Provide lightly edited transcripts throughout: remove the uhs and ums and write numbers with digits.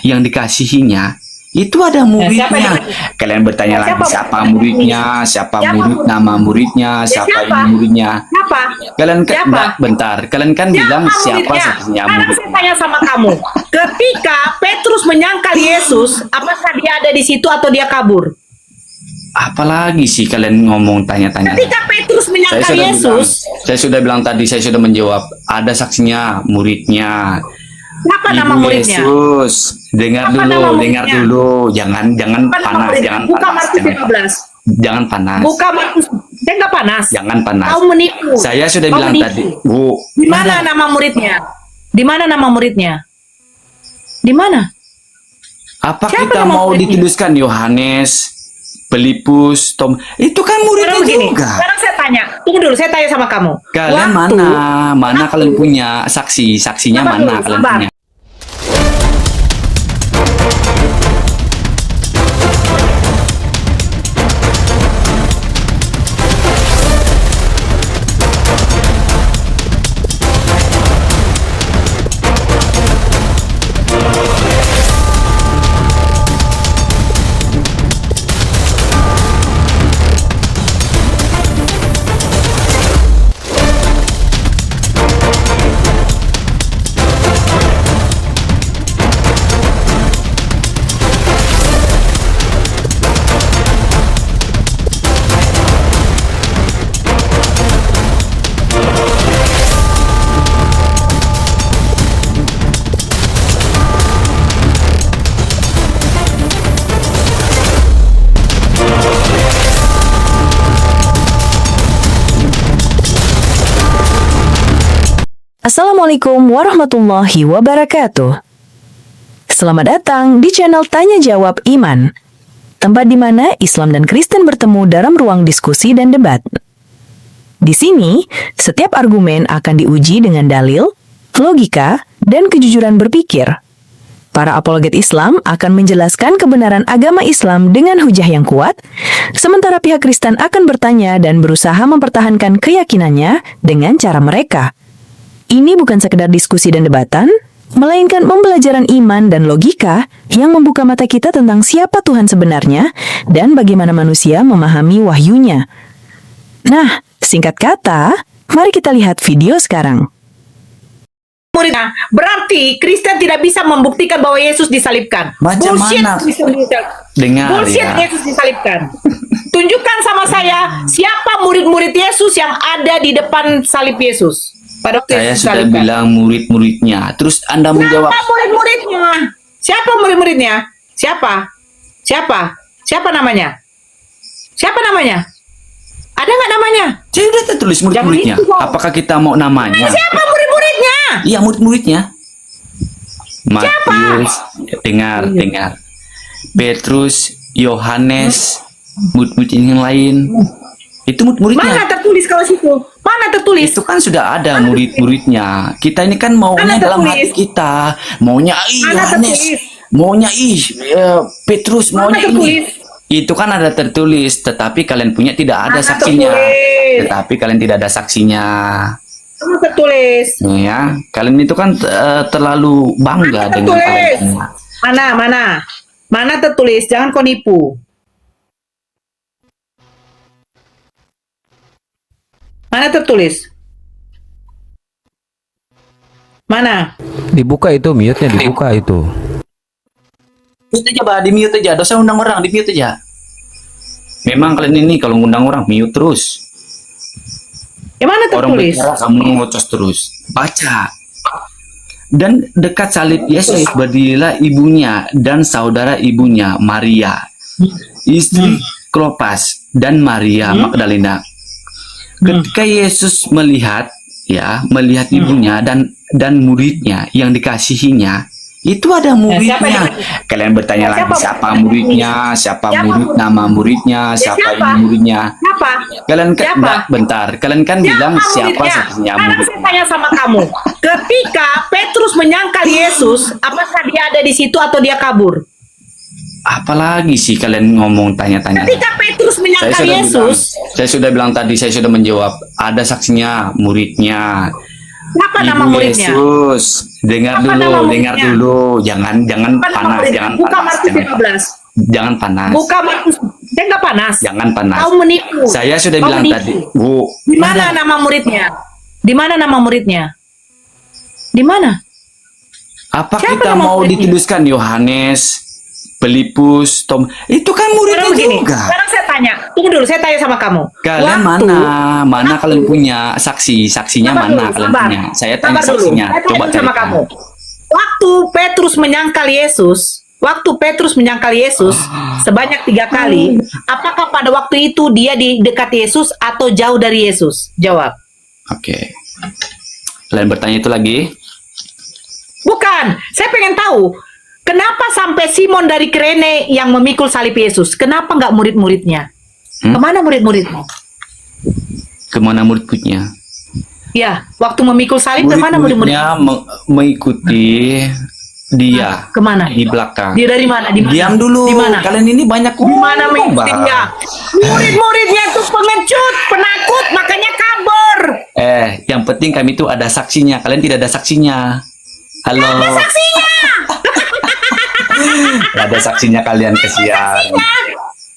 yang dikasihinya itu ada muridnya. Kalian bertanya lagi siapa muridnya, siapa murid, nama muridnya, siapa ini muridnya. Siapa? Kalian kan Siapa? bentar, kalian kan bilang siapa muridnya? saksinya Sekarang murid. saya tanya sama kamu. Ketika Petrus menyangkal Yesus, apakah dia ada di situ atau dia kabur? Apalagi sih kalian ngomong tanya-tanya. Ketika Petrus menyangkal Yesus, Saya sudah bilang tadi, saya sudah menjawab. Ada saksinya, muridnya. siapa nama Ibu muridnya? Yesus, dengar Apa nama dulu, muridnya? dengar dulu. Jangan Apa nama panas, muridnya? jangan Buka panas, Markus 15. jangan panas. Buka Markus. Saya nggak panas. Jangan panas. Kau menipu. Saya sudah Kau bilang menipu. tadi, Bu. Di mana nama muridnya? Di mana nama muridnya? Di mana? Apa Siapa kita nama mau muridnya? dituliskan Yohanes, Filipus, Tom? Itu kan muridnya Sekarang begini. juga. Sekarang saya tanya. Tunggu dulu. Saya tanya sama kamu. Kalian mana kalian punya saksi? Saksinya Sabar mana dulu, kalian sabar. punya? Assalamualaikum warahmatullahi wabarakatuh. Selamat datang di channel Tanya Jawab Iman, tempat di mana Islam dan Kristen bertemu dalam ruang diskusi dan debat. Di sini, setiap argumen akan diuji dengan dalil, logika, dan kejujuran berpikir. Para apologet Islam akan menjelaskan kebenaran agama Islam dengan hujah yang kuat, sementara pihak Kristen akan bertanya dan berusaha mempertahankan keyakinannya dengan cara mereka. Ini bukan sekedar diskusi dan debatan, melainkan pembelajaran iman dan logika yang membuka mata kita tentang siapa Tuhan sebenarnya dan bagaimana manusia memahami wahyunya. Nah, singkat kata, mari kita lihat video sekarang. Muridnya. Berarti Kristen tidak bisa membuktikan bahwa Yesus disalibkan. Macam Bullshit, mana? Kristen disalibkan. Dengar Bullshit, ya. Yesus disalibkan. Tunjukkan sama saya siapa murid-murid Yesus yang ada di depan salib Yesus. Pada waktu Saya Yesus sudah disalibkan. bilang murid-muridnya. Terus Anda menjawab, Siapa murid-muridnya? Siapa murid-muridnya? Siapa? Siapa? Siapa namanya? Siapa namanya? Ada nggak namanya? saya sudah tertulis murid-muridnya. Jangan gitu, Bang. Apakah kita mau namanya? Siapa murid-muridnya? Iya, murid-muridnya. Matius, dengar. Petrus, Yohanes, murid-murid yang lain. Itu Mana murid-muridnya. tertulis kalau situ? Mana tertulis? Itu kan sudah ada murid-muridnya. Kita ini kan maunya Mana dalam tertulis? hati kita. Maunya Mana Yohanes. tertulis? Maunya Petrus. Mana Maunya tertulis? ini. Itu kan ada tertulis. Tetapi kalian punya tidak ada Mana saksinya. tertulis? Tetapi kalian tidak ada saksinya. Mana tertulis? Ya, kalian itu kan terlalu bangga Mana dengan tertulis? kalian punya. Mana tertulis? Jangan kau nipu. Mana tertulis? Mana? Dibuka itu, mute-nya dibuka itu. Mute aja, Bah, di mute aja. Dosa undang orang, di mute aja. Memang kalian ini kalau ngundang orang mute terus. Yang mana Orang tertulis? bicara kamu ngocos terus. Baca. Dan dekat salib Yesus berdirilah ibunya dan saudara ibunya Maria, istri Klopas dan Maria Magdalena. Ketika Yesus melihat ibunya dan muridnya yang dikasihinya, itu ada muridnya. Kalian bertanya lagi siapa muridnya, siapa murid, nama muridnya, siapa ini muridnya. Siapa? Kalian kan Siapa? bentar, kalian kan bilang siapa muridnya? saksinya Sekarang murid. saya tanya sama kamu. Ketika Petrus menyangkal Yesus, apakah dia ada di situ atau dia kabur? Apalagi sih kalian ngomong tanya-tanya. Ketika Petrus menyangkal Yesus, Saya sudah bilang tadi, saya sudah menjawab. Ada saksinya, muridnya. Siapa nama Ibu muridnya? Yesus. Dengar Apa nama dulu, muridnya? dengar dulu. Jangan Siapa nama panas, muridnya? jangan Buka panas, Markus 15. jangan panas. Buka Markus. Saya nggak panas. Jangan panas. Kau menipu. Saya sudah Kau bilang menipu. tadi, Bu. Di mana nama muridnya? Di mana nama muridnya? Di mana? Apa Siapa kita nama mau muridnya? dituliskan Yohanes, Filipus, Tom? Itu kan muridnya Sekarang begini. juga. Sekarang saya tanya. Tunggu dulu, saya tanya sama kamu. Kalian mana kalian punya saksinya Sabar mana dulu, kalian sabar. punya? Saya tanya Sabar dulu. saksinya. Saya tanya Coba dulu sama carikan. kamu. Waktu Petrus menyangkal Yesus sebanyak 3 kali, apakah pada waktu itu dia di dekat Yesus atau jauh dari Yesus? Jawab. Oke. Kalian bertanya itu lagi? Bukan, saya pengen tahu kenapa sampai Simon dari Kirene yang memikul salib Yesus? Kenapa nggak murid-muridnya? Kemana murid-muridnya? Kemana murid-muridnya? Ya, waktu memikul salib kemana murid-muridnya? Murid-muridnya mengikuti dia. Kemana? Di belakang. Dia dari mana? Di mana? Diam dulu. Di mana? Kalian ini banyak Di mana ngomong, mengikutinya? Bang. Murid-muridnya tuh pengecut, penakut, makanya kabur. Yang penting kami itu ada saksinya. Kalian tidak ada saksinya. Halo. Saksinya. Nggak ada saksinya kalian, kesian.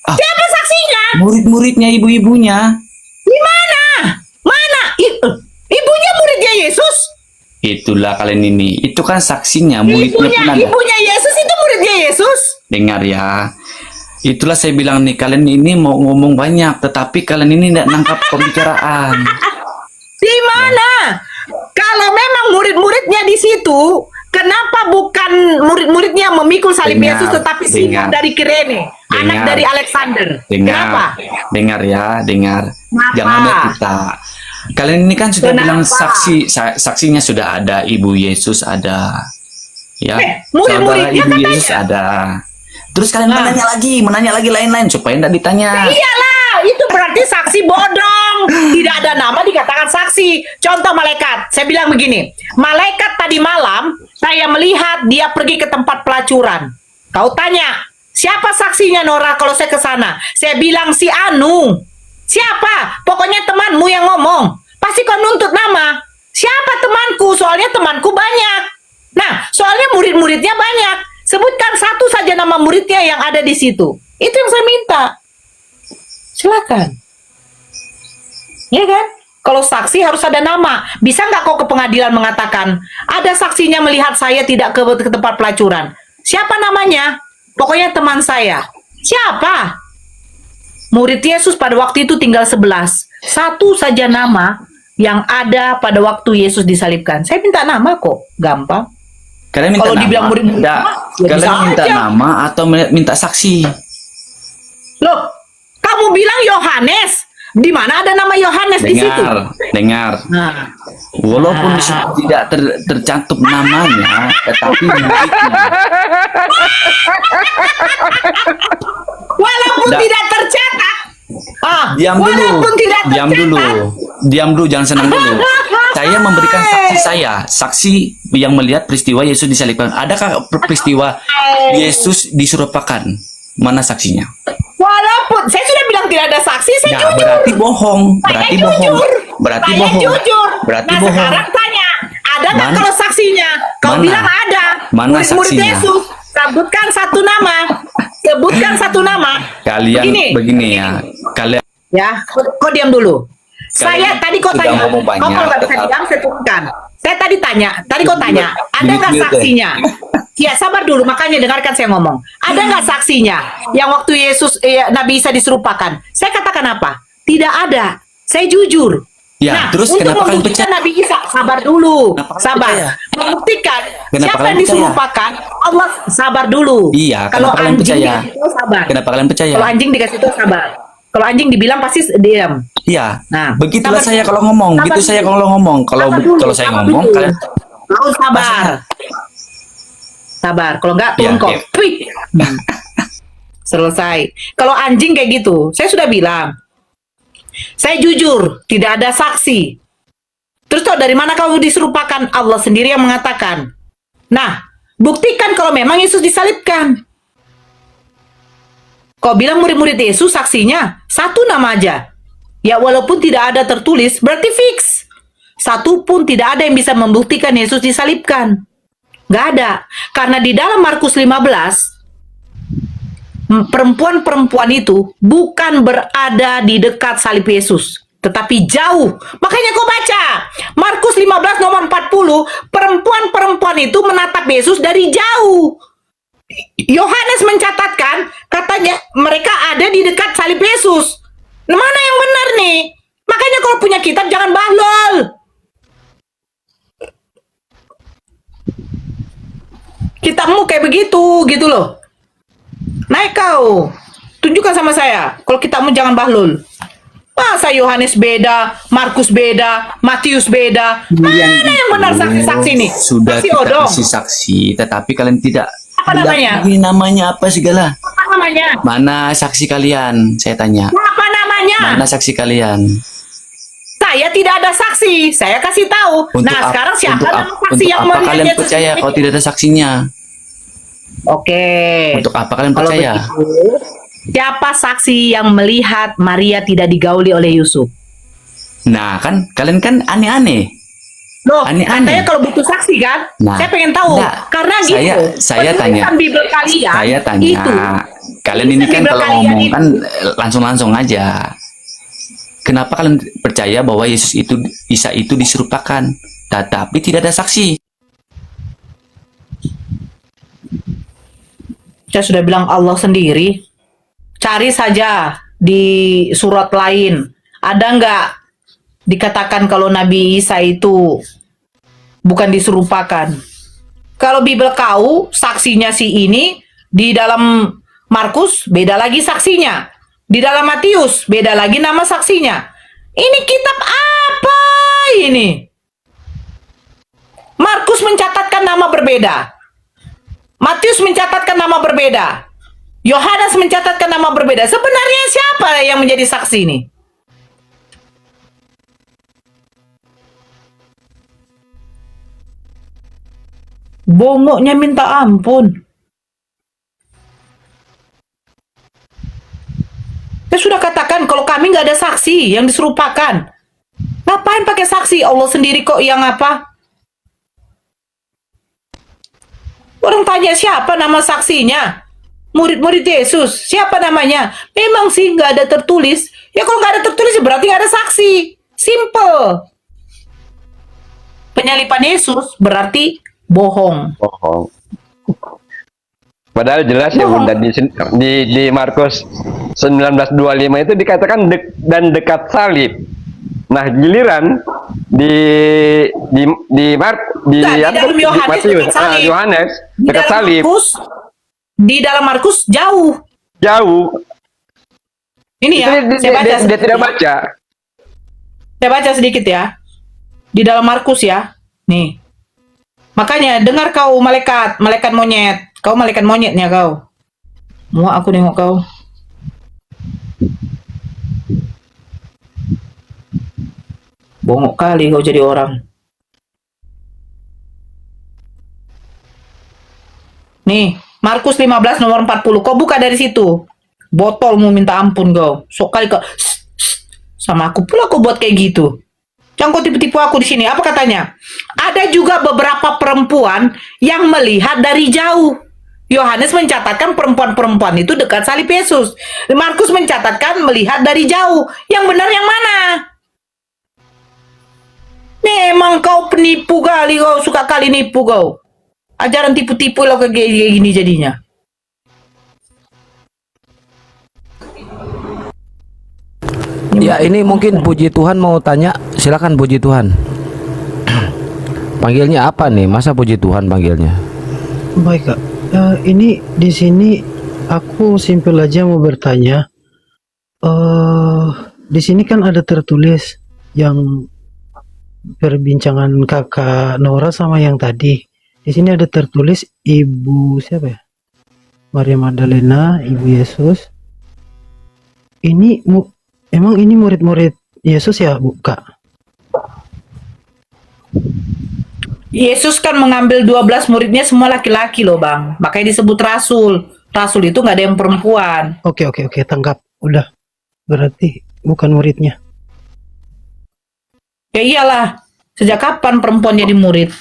Siapa saksinya? Murid-muridnya, ibu-ibunya. Di mana? Mana? Ibunya muridnya Yesus? Itulah kalian ini. Itu kan saksinya. Muridnya pun ada. Ibunya Yesus itu muridnya Yesus? Dengar ya. Itulah saya bilang nih, kalian ini mau ngomong banyak, tetapi kalian ini tidak nangkap pembicaraan. Di mana? Kalau memang murid-muridnya di situ, kenapa bukan murid-muridnya memikul salib Dengar, Yesus tetapi Simon dengar. dari Kirene, anak Dengar. dari Alexander? Kenapa? Dengar ya, dengar. Kenapa? Jangan ada kita. Kalian ini kan sudah Kenapa? bilang saksinya sudah ada, Ibu Yesus ada, ya, saudara murid-muridnya Ibu katanya. Yesus ada. Terus kalian menanya lagi lain-lain supaya tidak ditanya. Iyalah, itu berarti saksi bodong. Tidak ada nama dikatakan saksi. Contoh malaikat. Saya bilang begini, malaikat tadi malam saya melihat dia pergi ke tempat pelacuran. Kau tanya, siapa saksinya Nora kalau saya ke sana? Saya bilang si Anu. Siapa? Pokoknya temanmu yang ngomong. Pasti kau nuntut nama. Siapa temanku? Soalnya temanku banyak. Nah, soalnya murid-muridnya banyak. Sebutkan satu saja nama muridnya yang ada di situ. Itu yang saya minta. Silakan. Ya kan? Kalau saksi harus ada nama. Bisa nggak kau ke pengadilan mengatakan, ada saksinya melihat saya tidak ke tempat pelacuran. Siapa namanya? Pokoknya teman saya. Siapa? Murid Yesus pada waktu itu tinggal 11. Satu saja nama yang ada pada waktu Yesus disalibkan. Saya minta nama kok. Gampang. Kalian minta Kalau nama? dibilang murid-murid Nggak. nama, ya Kalian bisa minta aja. nama atau minta saksi? Loh, kamu bilang Yohanes. Di mana ada nama Yohanes di situ? Dengar. Nah, Walaupun di situ tidak tercantum namanya, tetapi muridnya. walaupun Nggak. tidak tercetak. Diam dulu, walaupun tidak diam dulu, diam dulu, jangan senang dulu. Saya memberikan saksi yang melihat peristiwa Yesus disalibkan. Adakah peristiwa Yesus diserupakan? Mana saksinya? Walaupun saya sudah bilang tidak ada saksi, saya Ya, jujur. berarti bohong, berarti Saya bohong, jujur. berarti Saya bohong, jujur. berarti Nah, bohong. sekarang tanya, ada nggak Mana? kalau saksinya? Kau Mana? bilang ada. Mana Murid-murid saksinya? Yesus. Sebutkan satu nama. Sebutkan satu nama. Kalian begini ya, kalian Ya, kau diam dulu. Saya tadi kau sudah tanya, ngomong banyak, kau kalau nggak bisa tetap- diam, saya turunkan. Saya tadi tanya, kau tanya, ada nggak Mute-mute. saksinya? Ya, sabar dulu, makanya dengarkan saya ngomong. Ada nggak saksinya yang waktu Yesus, Nabi Isa diserupakan? Saya katakan apa? Tidak ada. Saya jujur. Ya, terus untuk kenapa kalian membuktikan percaya? Nabi Isa, sabar dulu, Kenapa kalian sabar. percaya? Membuktikan Kenapa siapa kalian yang percaya? diserupakan, Allah sabar dulu. Iya, Kalau kenapa kalian anjing percaya? dikasih tahu, sabar. Kenapa kalian percaya? Kalau anjing dikasih tahu, sabar. Kalau anjing dibilang pasti diam. Iya. Nah, Begitulah sabar saya dulu. kalau ngomong, Sabar gitu saya dulu. kalau ngomong. Kalau Sabar dulu, kalau saya sabar ngomong, dulu. kalian Kau sabar. Sabar. Kalau enggak turun Ya, kok. oke. Wih. Selesai. Kalau anjing kayak gitu, saya sudah bilang. Saya jujur, tidak ada saksi. Terus tau dari mana kamu diserupakan? Allah sendiri yang mengatakan. Nah, buktikan kalau memang Yesus disalibkan. Kau bilang murid-murid Yesus saksinya satu nama aja. Ya walaupun tidak ada tertulis, berarti fix. satu pun tidak ada yang bisa membuktikan Yesus disalibkan. Nggak ada. Karena di dalam Markus 15, perempuan-perempuan itu bukan berada di dekat salib Yesus, tetapi jauh. Makanya kau baca Markus 15 nomor 40, perempuan-perempuan itu menatap Yesus dari jauh. Yohanes mencatatkan, katanya mereka ada di dekat salib Yesus. Mana yang benar nih? Makanya kalau punya kitab jangan bahlol. Kitabmu kayak begitu, gitu loh. Naik kau, tunjukkan sama saya. Kalau kitabmu jangan bahlul. Masa Yohanes beda, Markus beda, Matius beda. Mana yang benar saksi-saksi nih? Sudah Saksi kita odong. kasih saksi, tetapi kalian tidak. Apa namanya? Ini namanya apa segala? Apa namanya? Mana saksi kalian? Saya tanya. Apa namanya? Mana saksi kalian? Saya tidak ada saksi. Saya kasih tahu. Nah, sekarang siapa nama saksi yang apa melihat kalian Yesus percaya ini? kalau tidak ada saksinya? Oke. Untuk apa kalian Kalau percaya? begitu, siapa saksi yang melihat Maria tidak digauli oleh Yusuf? Nah, kan kalian kan aneh-aneh. Loh, Aneh-aneh. katanya kalau butuh saksi kan? Nah, Saya pengen tahu. enggak. Karena gitu. Saya tanya. penulisan Bibel kalian Saya tanya. itu. Kalian ini kan Bibel kalau kalian ngomong itu. kan langsung-langsung aja. Kenapa kalian percaya bahwa Isa itu diserupakan, tetapi tidak ada saksi? Saya sudah bilang Allah sendiri. Cari saja di surat lain. Ada nggak dikatakan kalau Nabi Isa itu bukan diserupakan? Kalau Bibel kau, saksinya si ini, di dalam Markus beda lagi saksinya. Di dalam Matius beda lagi nama saksinya. Ini kitab apa ini? Markus mencatatkan nama berbeda. Matius mencatatkan nama berbeda. Yohanes mencatatkan nama berbeda. Sebenarnya siapa yang menjadi saksi ini? Bongoknya minta ampun. Saya sudah katakan kalau kami nggak ada saksi yang diserupakan. Ngapain pakai saksi? Allah sendiri kok yang apa? Orang tanya siapa nama saksinya? Murid-murid Yesus. Siapa namanya? Memang sih nggak ada tertulis. Ya kalau nggak ada tertulis berarti nggak ada saksi. Simple. Penyalipan Yesus berarti bohong. Bohong. Padahal jelas ya Bunda di Markus 19:25 itu dikatakan dan dekat salib. Nah, giliran dalam Yohanes dekat salib. Yohanes Di dekat dalam salib. Di dalam Markus jauh. Jauh. Ini ya, saya baca Dia tidak baca. Saya baca sedikit ya. Di dalam Markus ya. Nih. Makanya dengar kau malaikat monyet. Kau malaikat monyetnya kau. Muak aku nengok kau. Bongok kali kau jadi orang. Nih, Markus 15 nomor 40. Kau buka dari situ. Botolmu minta ampun kau. Sok kali kau sama aku pula kau buat kayak gitu. Jangan kau tipu-tipu aku di sini. Apa katanya? Ada juga beberapa perempuan yang melihat dari jauh. Yohanes mencatatkan perempuan-perempuan itu dekat salib Yesus. Markus mencatatkan melihat dari jauh. Yang benar yang mana? Memang kau penipu kali, kau suka kali nipu kau. Ajaran tipu-tipu lo kayak gini jadinya. Ya, ini mungkin Puji Tuhan mau tanya. Silakan Puji Tuhan. Panggilnya apa nih? Masa Puji Tuhan panggilnya? Baik Kak, ini di sini aku simpel aja mau bertanya. Di sini kan ada tertulis yang perbincangan Kakak Nora sama yang tadi. Di sini ada tertulis Ibu siapa ya? Maria Magdalena, Ibu Yesus. Ini emang ini murid-murid Yesus ya, Bu Kak? Yesus kan mengambil 12 muridnya semua laki-laki loh bang. Makanya disebut rasul. Rasul itu nggak ada yang perempuan. Oke, tangkap. Udah. Berarti bukan muridnya. Ya iyalah. Sejak kapan perempuan jadi murid?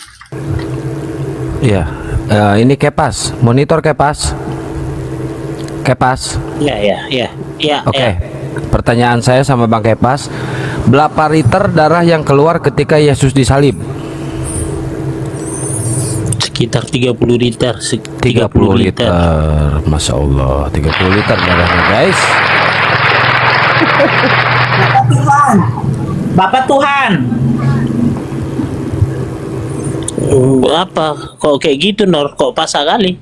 Iya. Ini Kepas, monitor Kepas. Kepas. Ya. Oke. Pertanyaan saya sama Bang Kepas, berapa liter darah yang keluar ketika Yesus disalib? Sekitar 30 liter. 30 liter. Masya Allah, 30 liter darahnya, guys. Bapak Tuhan. Apa? Kok kayak gitu, Nor? Kok pas kali?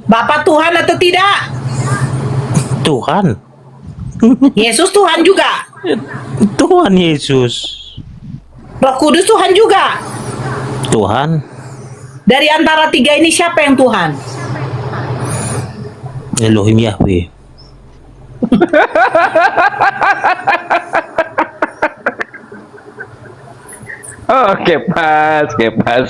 Bapak Tuhan atau tidak? Tuhan. Yesus Tuhan juga. Tuhan Yesus. Roh Kudus Tuhan juga. Tuhan. Dari antara tiga ini siapa yang Tuhan? Elohim Yahweh. Oke, pas.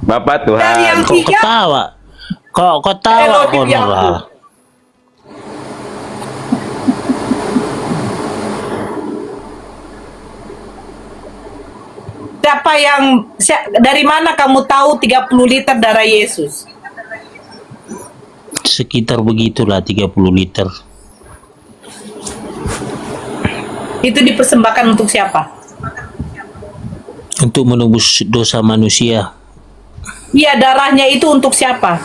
Bapak Dari Tuhan. yang Kok tiga, ketawa? Kok ketawa, Elohim Yahweh. Nora? siapa yang dari mana kamu tahu 30 liter darah Yesus? Sekitar begitulah 30 liter. Itu dipersembahkan untuk siapa? Untuk menebus dosa manusia. Iya, darahnya itu untuk siapa?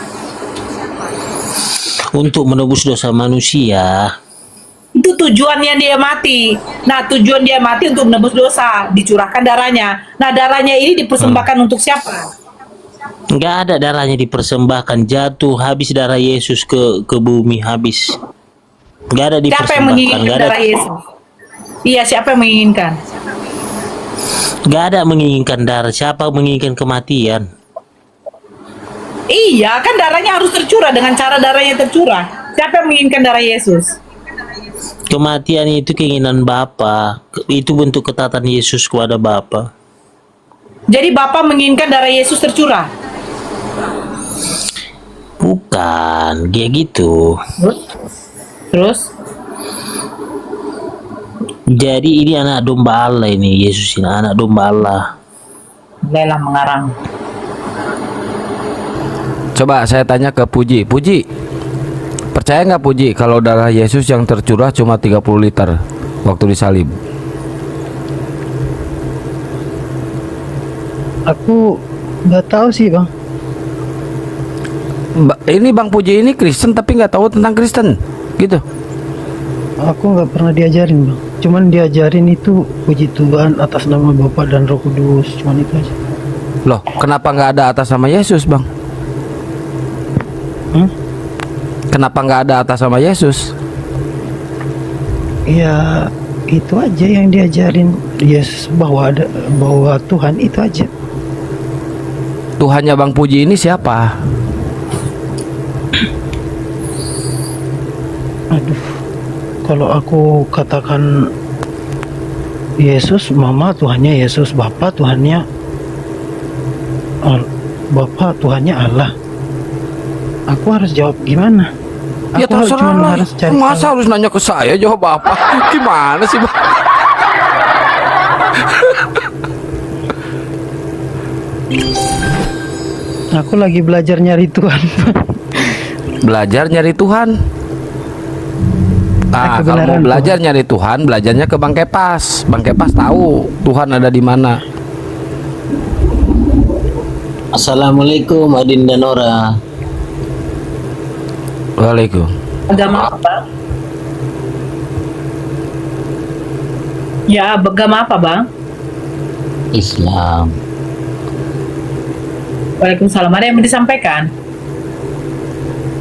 Untuk menebus dosa manusia. Itu tujuannya dia mati. Nah, tujuan dia mati untuk menebus dosa, dicurahkan darahnya. Nah, darahnya ini dipersembahkan untuk siapa? Nggak ada darahnya dipersembahkan, jatuh habis darah Yesus ke bumi habis. Nggak ada Siapa yang dipersembahkan, menginginkan nggak ada, darah Yesus? Iya, siapa yang menginginkan? nggak ada menginginkan darah. Siapa menginginkan kematian? Iya, kan darahnya harus tercurah dengan cara darahnya tercurah. Siapa yang menginginkan darah Yesus? Kematian itu keinginan Bapa. Itu bentuk ketaatan Yesus kepada Bapa. Jadi Bapak menginginkan darah Yesus tercurah. Bukan, kayak gitu. Terus? Jadi ini anak domba Allah ini, Yesus ini anak domba Allah. Mulailah mengarang. Coba saya tanya ke Puji. Puji, percaya nggak Puji kalau darah Yesus yang tercurah cuma 30 liter waktu disalib? Aku nggak tahu sih bang. Ini Bang Puji ini Kristen tapi nggak tahu tentang Kristen, gitu. Aku nggak pernah diajarin bang. Cuman diajarin itu puji Tuhan atas nama Bapa dan Roh Kudus. Cuman itu aja. Loh, kenapa nggak ada atas nama Yesus, Bang? Kenapa nggak ada atas nama Yesus? Ya itu aja yang diajarin Yesus, bahwa Tuhan itu aja. Tuhannya Bang Puji ini siapa? Aduh, kalau aku katakan Yesus, Mama Tuhannya Yesus, Bapa Tuhannya Bapa Tuhannya Allah. Aku harus jawab gimana? Ya Aku terserah cuman lah. harus cari Masa tahu. harus nanya ke saya jawab apa? Gimana sih, Bang? Aku lagi belajar nyari Tuhan. Belajar nyari Tuhan. Ah, kalau mau Kebenaran belajar nyari Tuhan, belajarnya ke Bang Kepas. Bang Kepas tahu Tuhan ada di mana. Assalamualaikum Adin dan Nora. Waalaikumsalam. Agama apa? Ya, agama apa, Bang? Islam. Waalaikumsalam. Ada yang mau disampaikan?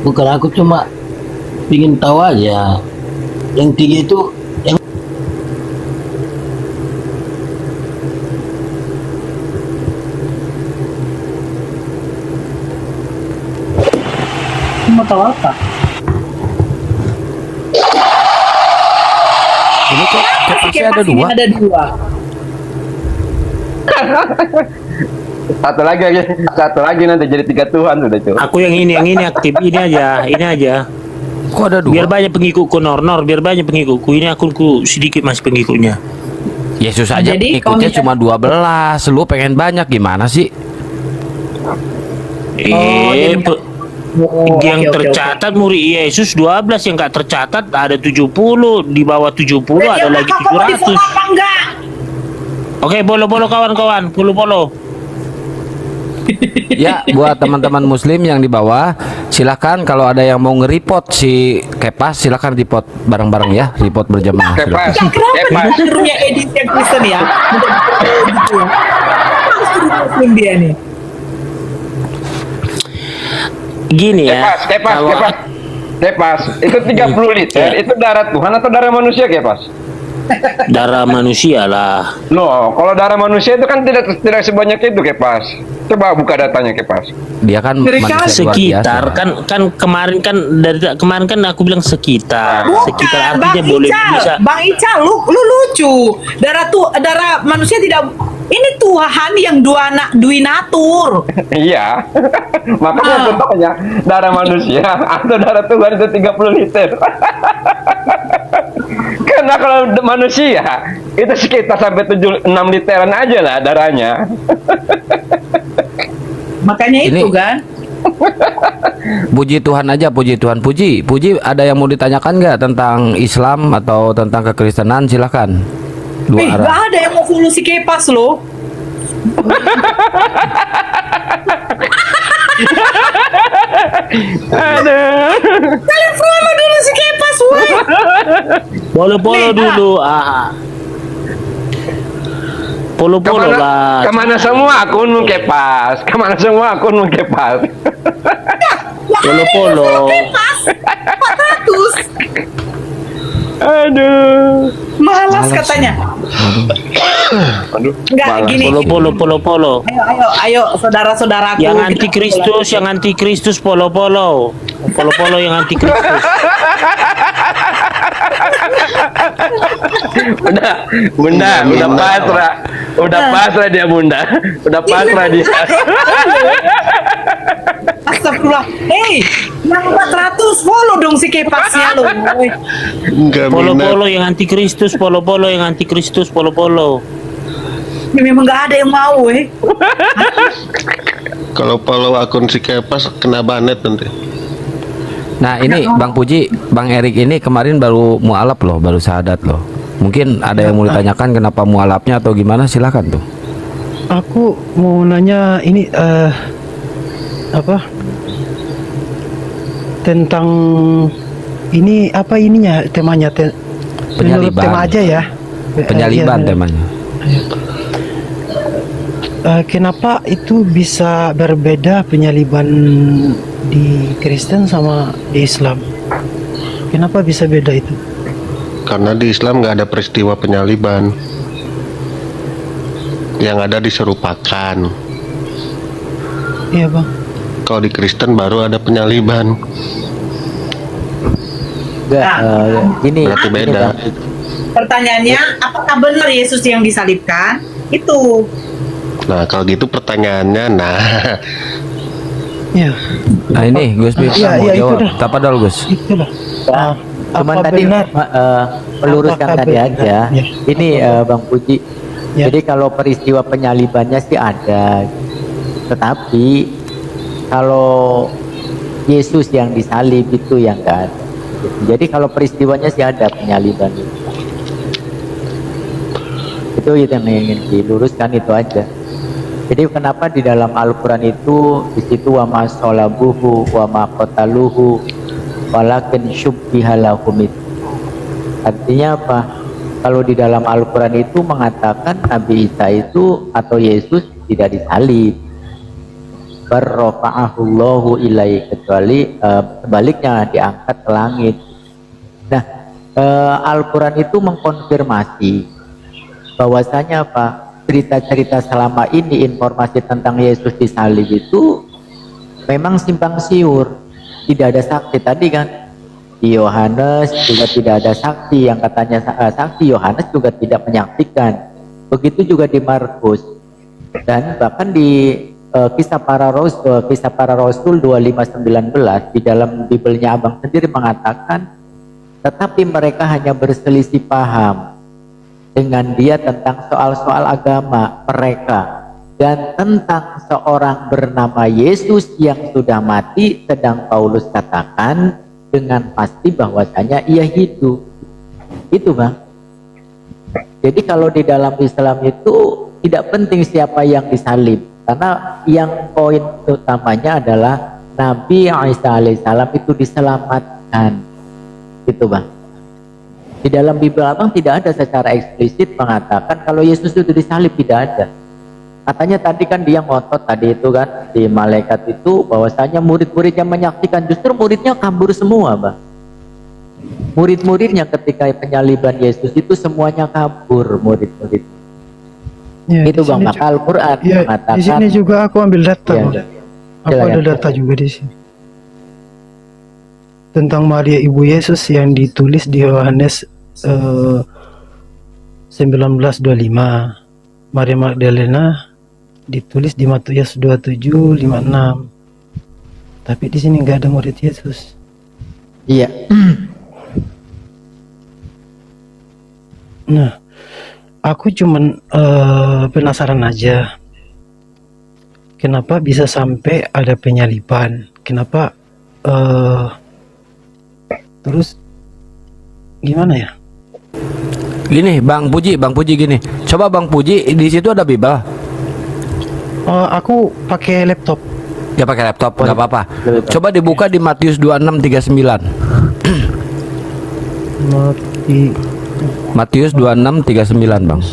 Bukan, aku cuma ingin tahu aja. Yang tiga itu yang Mau tahu apa? Ini kok Kepasnya ada Kipas ini dua. Ada dua. Satu lagi nanti jadi 3 Tuhan sudah cuy. aku yang ini aktif ini aja Kok ada dua? Biar banyak pengikutku Nor, biar banyak pengikutku. Ini akunku sedikit masih pengikutnya. Yesus aja Jadi, pengikutnya kalau cuma 12. Lu pengen banyak gimana sih? jadi- Yang oke, oke, tercatat murid Yesus 12, yang gak tercatat ada 70, di bawah 70 ada lagi Kakak mau di-vote 700. apa enggak? Oke, polo kawan-kawan, polo. Ya, buat teman-teman muslim yang di bawah, silakan kalau ada yang mau nge-report si Kepas, silakan report bareng-bareng ya, report berjamaah. Kepas, Ya, kenapa Kepas. disuruhnya edisi yang Kristen ya? Gitu ya. Harus suruh Muslim dia nih. Gini ya. kalau- Kepas. Itu 30 liter, itu darah Tuhan atau darah manusia, Kepas? Darah manusia lah. Loh, kalau darah manusia itu kan tidak sebanyak itu, Kepas. Coba buka datanya, Kepas. Dia kan Mereka manusia luar Sekitar biasa. kan kemarin kan aku bilang sekitar. Sekitar artinya Bang boleh Ical, bisa. Bang Ical, lu lucu. Darah manusia tidak. Ini Tuhan yang dui natur. Iya. Makanya contohnya darah manusia atau darah Tuhan itu 30 liter. Karena kalau manusia itu sekitar sampai 6 literan aja lah darahnya. Makanya itu Ini- kan. Puji Tuhan aja, puji Tuhan. Puji ada yang mau ditanyakan nggak tentang Islam atau tentang kekristenan? Silakan. Dua Gak arah. ada yang mau follow si Kepas loh. Aduh. Kalian follow dulu si Kepas, woi. Polo Nih, dulu. Polo lah. Kemana semua akunmu, Kepas? Kemana semua akunmu, Kepas? Polo. Kepas 400. Aduh. Malas katanya. Aduh. Enggak malas. gini. Polo. Ayo saudara-saudaraku. Yang kita antikristus, polo yang antikristus. Udah pasrah. Udah pasrah dia, Bunda. Udah pasrah dia. Astagfirullah. Hei, yang 400 follow dong si Kepasnya lo. woi. Enggak minat. Polo yang antikristus, polo yang antikristus, polo. Ya, memang nggak ada yang mau, Kalau follow akun si Kepas kena banet nanti. Nah ini Bang Puji, Bang Erik ini kemarin baru mualaf loh, baru syahadat loh. Mungkin ada yang mau ditanyakan kenapa mualafnya atau gimana, silakan tuh. Aku mau nanya ini apa tentang ini apa ininya temanya menurut Penyaliban. tema aja ya. Penyaliban Iya, temanya. Kenapa itu bisa berbeda penyaliban di Kristen sama di Islam? Kenapa bisa beda itu? Karena di Islam nggak ada peristiwa penyaliban. Yang ada diserupakan. Iya bang. Kalau di Kristen baru ada penyaliban. Ini Berarti beda. Pertanyaannya, apakah benar Yesus yang disalibkan? Itu. Nah kalau gitu pertanyaannya, nah Iya. Nah ini Gus Miftah Iya, mau itu jawab. dah. Apa dulu Gus? Itulah. cuman Apa tadi benar? meluruskan Apakah tadi benar? aja. Ya. Ini Bang Puji. Ya. Jadi kalau peristiwa penyalibannya sih ada, tetapi kalau Yesus yang disalib itu yang enggak ada. Jadi kalau peristiwanya sih ada penyaliban itu yang ingin diluruskan itu aja. Jadi kenapa di dalam Al-Quran itu di situ wa ma sholabuhu wa ma qataluhu walakin syubbiha lahum itu. Artinya apa? Kalau di dalam Al-Quran itu mengatakan Nabi Isa itu atau Yesus tidak disalib, barrafa'ahullahu ilai, kecuali sebaliknya diangkat ke langit. Nah, Al-Quran itu mengkonfirmasi bahwasanya apa? Cerita-cerita selama ini, informasi tentang Yesus disalib itu memang simpang siur, tidak ada saksi. Tadi kan di Yohanes juga tidak ada saksi, yang katanya saksi Yohanes juga tidak menyaksikan. Begitu juga di Markus, dan bahkan di Kisah Para Rasul 25:19 di dalam Bibelnya Abang sendiri mengatakan, tetapi mereka hanya berselisih paham dengan dia tentang soal-soal agama mereka dan tentang seorang bernama Yesus yang sudah mati, sedang Paulus katakan dengan pasti bahwasanya ia hidup. Itu Bang. Jadi kalau di dalam Islam itu tidak penting siapa yang disalib, karena yang poin utamanya adalah Nabi Isa alaihissalam itu diselamatkan. Gitu Bang. Di dalam Bibel Abang tidak ada secara eksplisit mengatakan kalau Yesus itu disalib, tidak ada. Katanya tadi kan dia ngotot tadi itu kan di malaikat itu bahwasanya murid-muridnya menyaksikan, justru muridnya kabur semua Bang. Murid-muridnya ketika penyaliban Yesus itu semuanya kabur, murid-murid. Ya, Itu di Bang, sini maka Al-Quran Ya, mengatakan. di sini juga aku ambil data, Ya, Bang. Aku silakan. ada data juga di sini. Tentang Maria Ibu Yesus yang ditulis di Yohanes 19:25. Maria Magdalena ditulis di Matius 27:56. Tapi di sini nggak ada murid Yesus. Iya. Nah, aku cuman penasaran aja. Kenapa bisa sampai ada penyaliban? Kenapa terus gimana ya? Gini, Bang Puji gini. Coba Bang Puji di situ ada Bible. Aku pakai laptop. Ya pakai laptop, nggak apa-apa. Laptop. Coba dibuka di Matius 26:39. Mati Matius 26:39 Bang.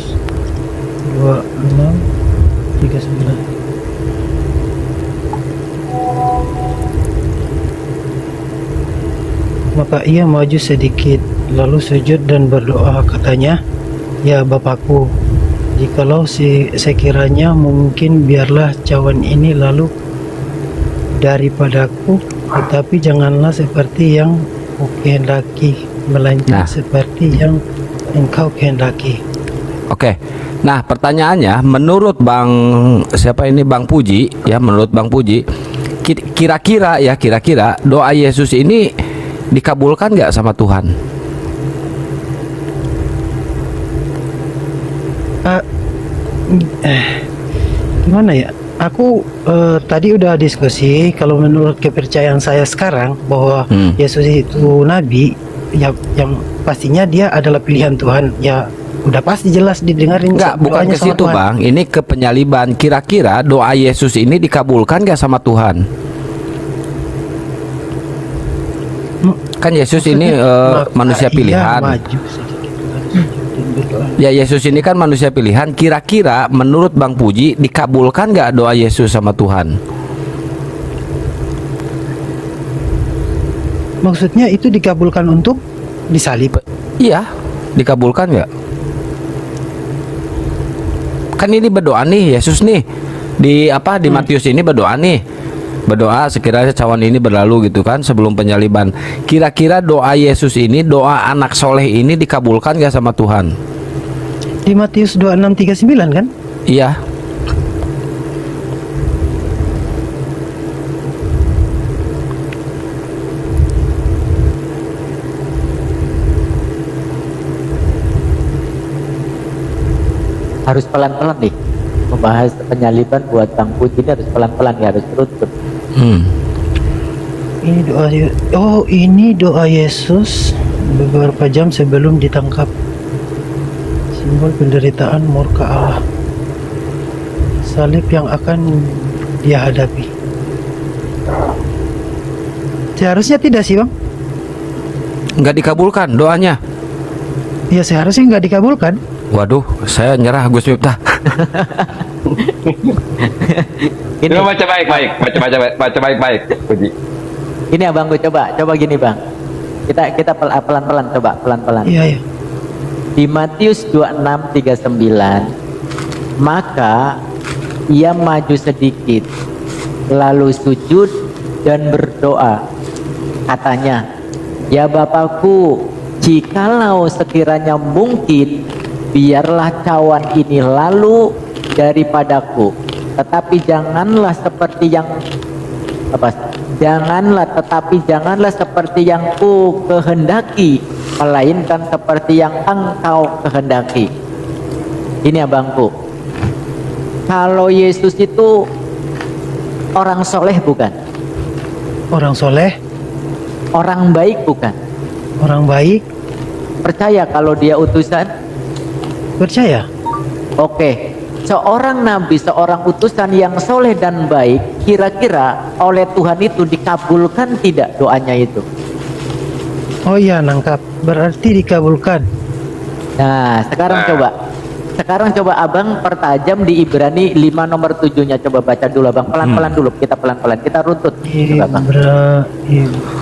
26:39. Maka ia maju sedikit, lalu sujud dan berdoa, katanya, "Ya Bapakku, jikalau sekiranya mungkin, biarlah cawan ini lalu daripadaku, tetapi janganlah seperti yang kukehendaki, melainkan Nah. seperti yang Engkau kehendaki." Oke. Nah, pertanyaannya menurut Bang Puji ya, menurut Bang Puji, kira-kira doa Yesus ini dikabulkan nggak sama Tuhan? Gimana ya? Aku tadi udah diskusi, kalau menurut kepercayaan saya sekarang bahwa Yesus itu nabi, ya yang pastinya dia adalah pilihan Tuhan. Ya udah pasti jelas didengarin. Enggak, bukan doanya ke sama situ Tuhan. Bang. Ini ke penyaliban. Kira-kira doa Yesus ini dikabulkan nggak sama Tuhan? Kan Yesus ini Maka manusia ia pilihan. maju sedikit, lalu sujud dan berdoa. Ya, Yesus ini kan manusia pilihan. Kira-kira menurut Bang Puji dikabulkan nggak doa Yesus sama Tuhan? Maksudnya itu dikabulkan untuk disalib. Iya, dikabulkan nggak? Kan ini berdoa nih Yesus nih di Matius ini berdoa nih. Berdoa sekiranya cawan ini berlalu gitu kan sebelum penyaliban. Kira-kira doa Yesus ini, doa anak soleh ini dikabulkan gak sama Tuhan? Di Matius 26:39 kan? Iya. Harus pelan-pelan nih membahas penyaliban buat Bang Puji, ini harus pelan-pelan ya, harus runtut. Ini doa Yesus beberapa jam sebelum ditangkap. Simbol penderitaan murka Allah. Salib yang akan dia hadapi. Seharusnya tidak sih, Bang? Nggak dikabulkan doanya. Ya seharusnya nggak dikabulkan. Waduh, saya nyerah Gus Miftah. Ini, Coba baca baik-baik, Puji. ini abang gue coba gini Bang. Kita pelan-pelan coba pelan-pelan. Iya, iya. Di Matius 26:39, maka ia maju sedikit, lalu sujud dan berdoa, katanya, "Ya Bapakku, jikalau sekiranya mungkin, biarlah cawan ini lalu daripadaku, tetapi janganlah seperti yang apa? Janganlah seperti yang ku kehendaki, melainkan seperti yang engkau kehendaki. Ini abangku. Kalau Yesus itu orang soleh bukan? Orang soleh, Orang baik bukan? orang baik, Percaya kalau dia utusan? percaya. Oke. Seorang nabi, seorang utusan yang soleh dan baik, kira-kira oleh Tuhan itu dikabulkan tidak doanya itu? Oh iya, nangkap. Berarti dikabulkan. Nah, sekarang coba abang pertajam di Ibrani 5 nomor 7-nya. Coba baca dulu abang, pelan-pelan dulu, kita pelan-pelan, kita runtut. Coba, Bang.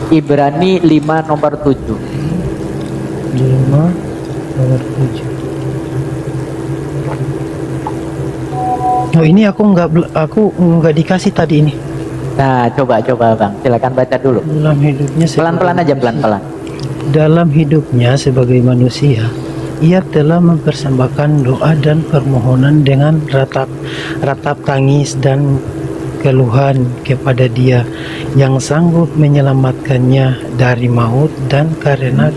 Ibrani 5 nomor 7. 5 nomor 7. Oh ini aku nggak dikasih tadi ini. Nah, coba bang, silakan baca dulu. Dalam hidupnya Pelan-pelan aja, pelan-pelan. Dalam hidupnya sebagai manusia, ia telah mempersembahkan doa dan permohonan dengan ratap tangis dan keluhan kepada Dia yang sanggup menyelamatkannya dari maut, dan karena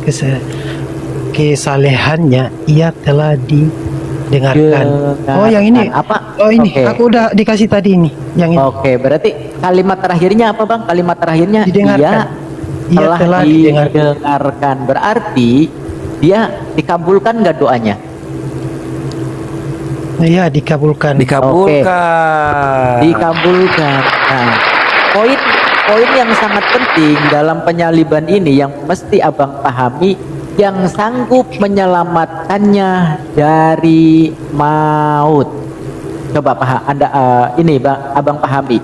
kesalehannya ia telah didengarkan. Oh yang ini apa? Oh ini Oke. aku udah dikasih tadi ini. Yang ini Oke, berarti kalimat terakhirnya apa bang? Kalimat terakhirnya Didengarkan. Ia telah didengarkan. didengarkan. Berarti dia dikabulkan nggak doanya? Iya dikabulkan. Dikabulkan. Dikabulkan. Nah, poin yang sangat penting dalam penyaliban ini yang mesti abang pahami, yang sanggup menyelamatkannya dari maut. Coba paham Anda, ini bang, abang pahami.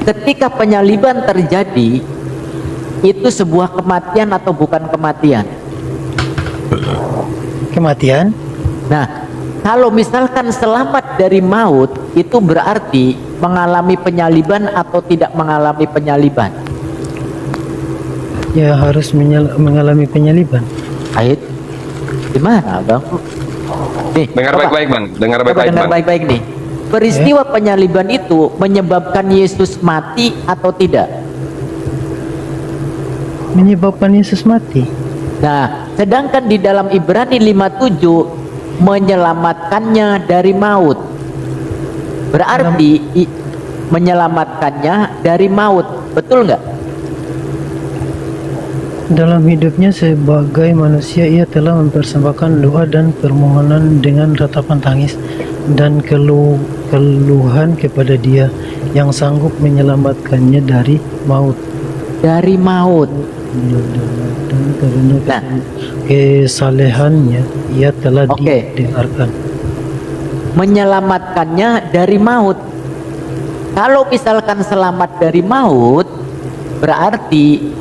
Ketika penyaliban terjadi, itu sebuah kematian atau bukan kematian? Kematian. Nah, kalau misalkan selamat dari maut, itu berarti mengalami penyaliban atau tidak mengalami penyaliban? Ya harus mengalami penyaliban. Ait, gimana bang? Nih, Dengar coba. baik-baik bang, dengar Coba baik-baik dengar bang. baik-baik nih. Peristiwa penyaliban itu menyebabkan Yesus mati atau tidak? Menyebabkan Yesus mati. Nah, sedangkan di dalam Ibrani 5:7 menyelamatkannya dari maut. Berarti menyelamatkannya dari maut. Betul nggak? Dalam hidupnya sebagai manusia, ia telah mempersembahkan doa dan permohonan dengan ratapan tangis dan keluhan kepada Dia yang sanggup menyelamatkannya dari maut. Dari maut. Dan karena Nah. kesalehannya, ia telah Oke. didengarkan. Menyelamatkannya dari maut. Kalau misalkan selamat dari maut, berarti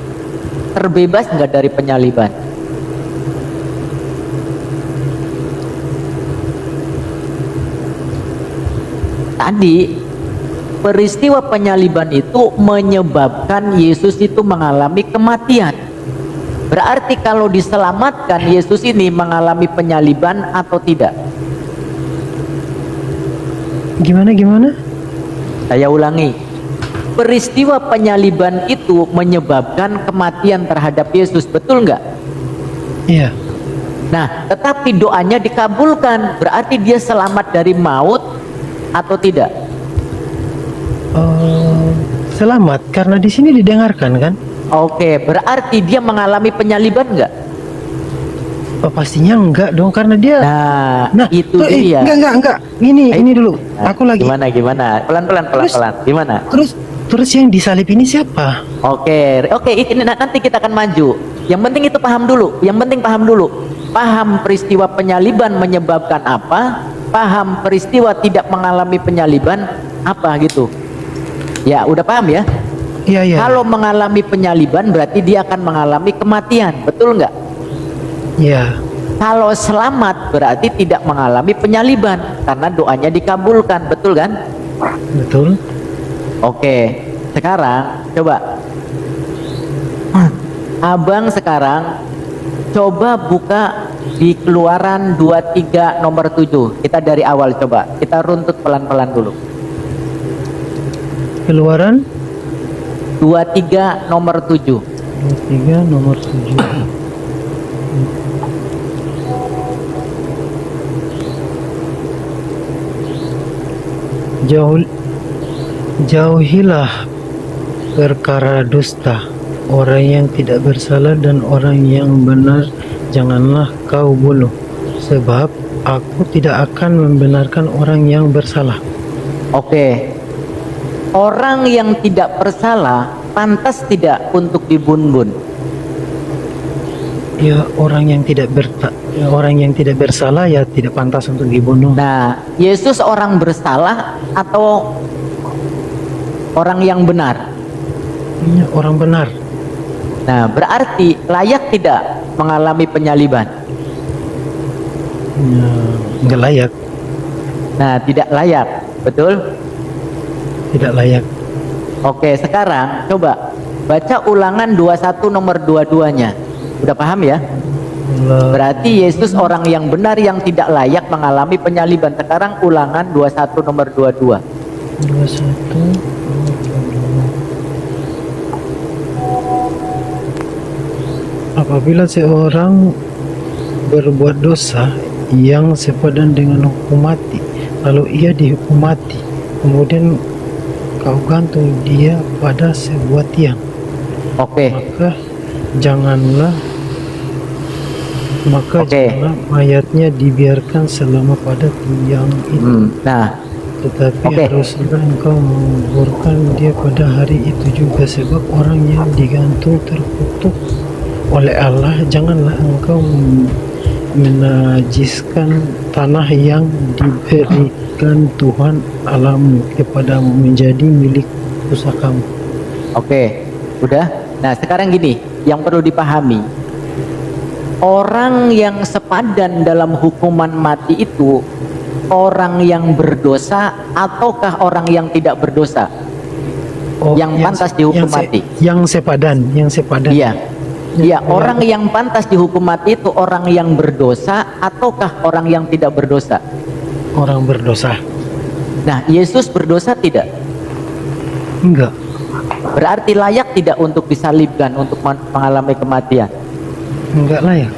terbebas nggak dari penyaliban? Tadi peristiwa penyaliban itu menyebabkan Yesus itu mengalami kematian. Berarti kalau diselamatkan, Yesus ini mengalami penyaliban atau tidak? Gimana? Saya ulangi. Peristiwa penyaliban itu menyebabkan kematian terhadap Yesus, betul nggak? Iya. Nah, tetapi doanya dikabulkan, berarti dia selamat dari maut atau tidak? Selamat karena di sini didengarkan kan? Oke, berarti dia mengalami penyaliban nggak? Oh, pastinya enggak dong karena dia. Nah, itu dia. Enggak. Ini dulu. Nah, Aku lagi. Gimana? Pelan-pelan. Gimana? Terus yang disalib ini siapa? Oke, ini nanti kita akan maju. Yang penting itu paham dulu. Paham peristiwa penyaliban menyebabkan apa? Paham peristiwa tidak mengalami penyaliban apa gitu. Ya, udah paham ya? Iya. Kalau mengalami penyaliban berarti dia akan mengalami kematian, betul nggak? Iya. Kalau selamat berarti tidak mengalami penyaliban karena doanya dikabulkan, betul kan? Betul. Oke, sekarang coba abang sekarang coba buka di Keluaran 23 nomor 7. Kita dari awal coba, kita runtut pelan-pelan dulu. Keluaran 23 nomor 7. 23 nomor 7. Jauhilah perkara dusta, orang yang tidak bersalah dan orang yang benar janganlah kau bunuh, sebab aku tidak akan membenarkan orang yang bersalah. Oke. Orang yang tidak bersalah pantas tidak untuk dibun-bun? Ya, orang yang tidak bersalah ya tidak pantas untuk dibunuh. Nah, Yesus orang bersalah atau orang yang benar? Ya, orang benar. Nah, berarti layak tidak mengalami penyaliban? Ya, nggak layak. Nah, tidak layak, betul? Tidak layak. Oke, sekarang coba baca Ulangan 21 nomor 22-nya. Udah paham ya? Berarti Yesus orang yang benar yang tidak layak mengalami penyaliban. Sekarang Ulangan 21 nomor 22. 21 apabila seorang berbuat dosa yang sepadan dengan hukum mati, lalu ia dihukum mati, kemudian kau gantung dia pada sebuah tiang, Oke. janganlah mayatnya dibiarkan selama pada tiang itu. Nah, Tetapi haruslah engkau menguburkan dia pada hari itu juga, sebab orang yang digantung terkutuk oleh Allah. Janganlah engkau menajiskan tanah yang diberikan Tuhan Allahmu kepadamu menjadi milik pusakamu. Oke, udah. Nah, sekarang gini, yang perlu dipahami, orang yang sepadan dalam hukuman mati itu orang yang berdosa ataukah orang yang tidak berdosa? Yang pantas dihukum mati. Yang sepadan. Iya. Iya, orang yang pantas dihukum mati itu orang yang berdosa ataukah orang yang tidak berdosa? Orang berdosa. Nah, Yesus berdosa tidak? Enggak. Berarti layak tidak untuk disalibkan, untuk mengalami kematian? Enggak layak.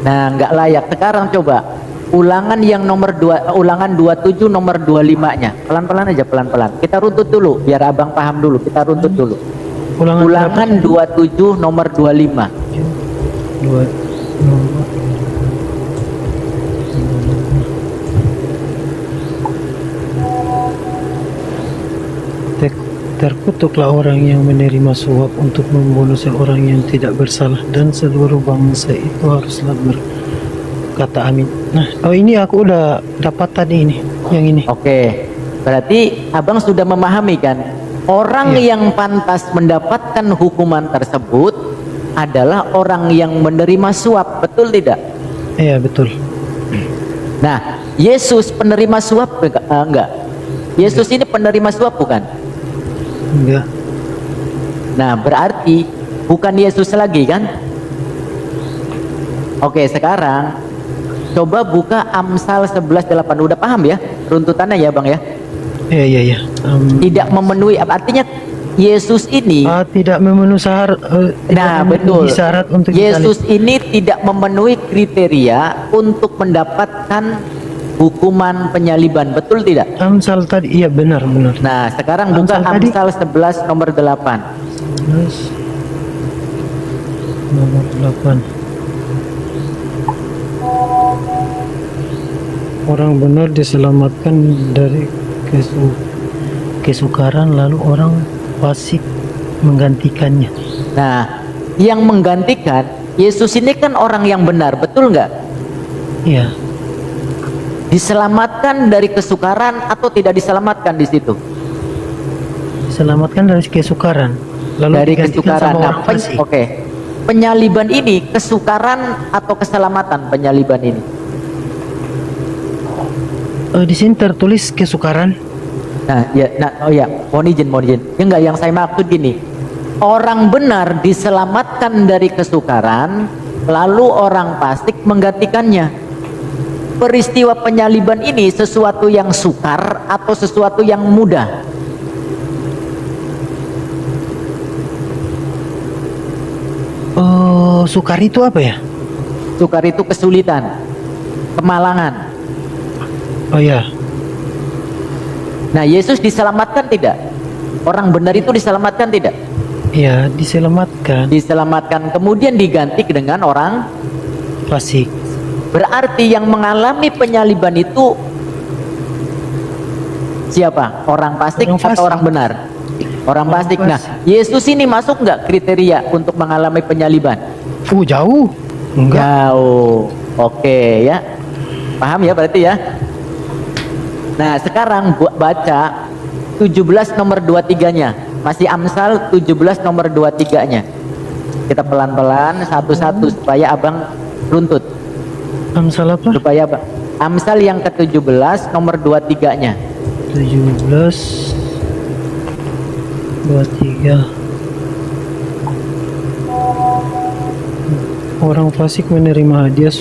Nah, enggak layak. Sekarang coba Ulangan yang nomor 2, Ulangan 27 nomor 25-nya. Pelan-pelan aja, pelan-pelan. Kita runtut dulu biar Abang paham dulu. Kita runtut dulu. Ulangan 27 nomor 25. Terkutuklah orang yang menerima suap untuk membunuh seorang yang tidak bersalah, dan seluruh bangsa itu haruslah berkata amin. Nah, ini aku udah dapat tadi ini, yang ini. Oke, berarti Abang sudah memahami kan? Orang yang pantas mendapatkan hukuman tersebut adalah orang yang menerima suap, betul tidak? Iya, betul. Nah, Yesus penerima suap enggak? Yesus ini penerima suap bukan? Enggak. Nah, berarti bukan Yesus lagi kan? Oke, sekarang coba buka Amsal 11:8. Udah paham ya runtutannya ya, Bang ya? Iya. Tidak memenuhi, artinya Yesus ini tidak memenuhi syarat. Nah, betul. Syarat untuk Yesus ini tidak memenuhi kriteria untuk mendapatkan hukuman penyaliban, betul tidak? Amsal tadi, iya benar. Nah, sekarang buka Amsal 11 nomor 8. 11 nomor 8. Orang benar diselamatkan dari kesukaran, lalu orang fasik menggantikannya. Nah, yang menggantikan Yesus ini kan orang yang benar, betul nggak? Iya. Diselamatkan dari kesukaran atau tidak diselamatkan di situ? Diselamatkan dari kesukaran, lalu dari digantikan kesukaran. sama orang fasik. Oke. Penyaliban ini kesukaran atau keselamatan penyaliban ini? Di sini tertulis kesukaran. Nah, mohon izin. Ya enggak, yang saya maksud gini. Orang benar diselamatkan dari kesukaran, lalu orang fasik menggantikannya. Peristiwa penyaliban ini sesuatu yang sukar atau sesuatu yang mudah? Kalau sukar itu apa ya? Sukar itu kesulitan, kemalangan. Oh ya, Nah, Yesus diselamatkan tidak? Orang benar itu diselamatkan tidak? ya diselamatkan. Diselamatkan, kemudian diganti dengan orang. Fasik. Berarti yang mengalami penyaliban itu siapa? Orang fasik Orang atau fasik. orang benar? Orang fasik. Nah, Yesus ini masuk nggak kriteria untuk mengalami penyaliban? Jauh. Enggak. Jauh. Oke ya. Paham ya berarti ya? Nah, sekarang baca 17 nomor 23-nya. Masih Amsal 17 nomor 23-nya. Kita pelan-pelan satu-satu supaya abang runtut. Amsal apa? Supaya Amsal yang ke-17 nomor 23-nya. 17 23. Orang fasik menerima hadiah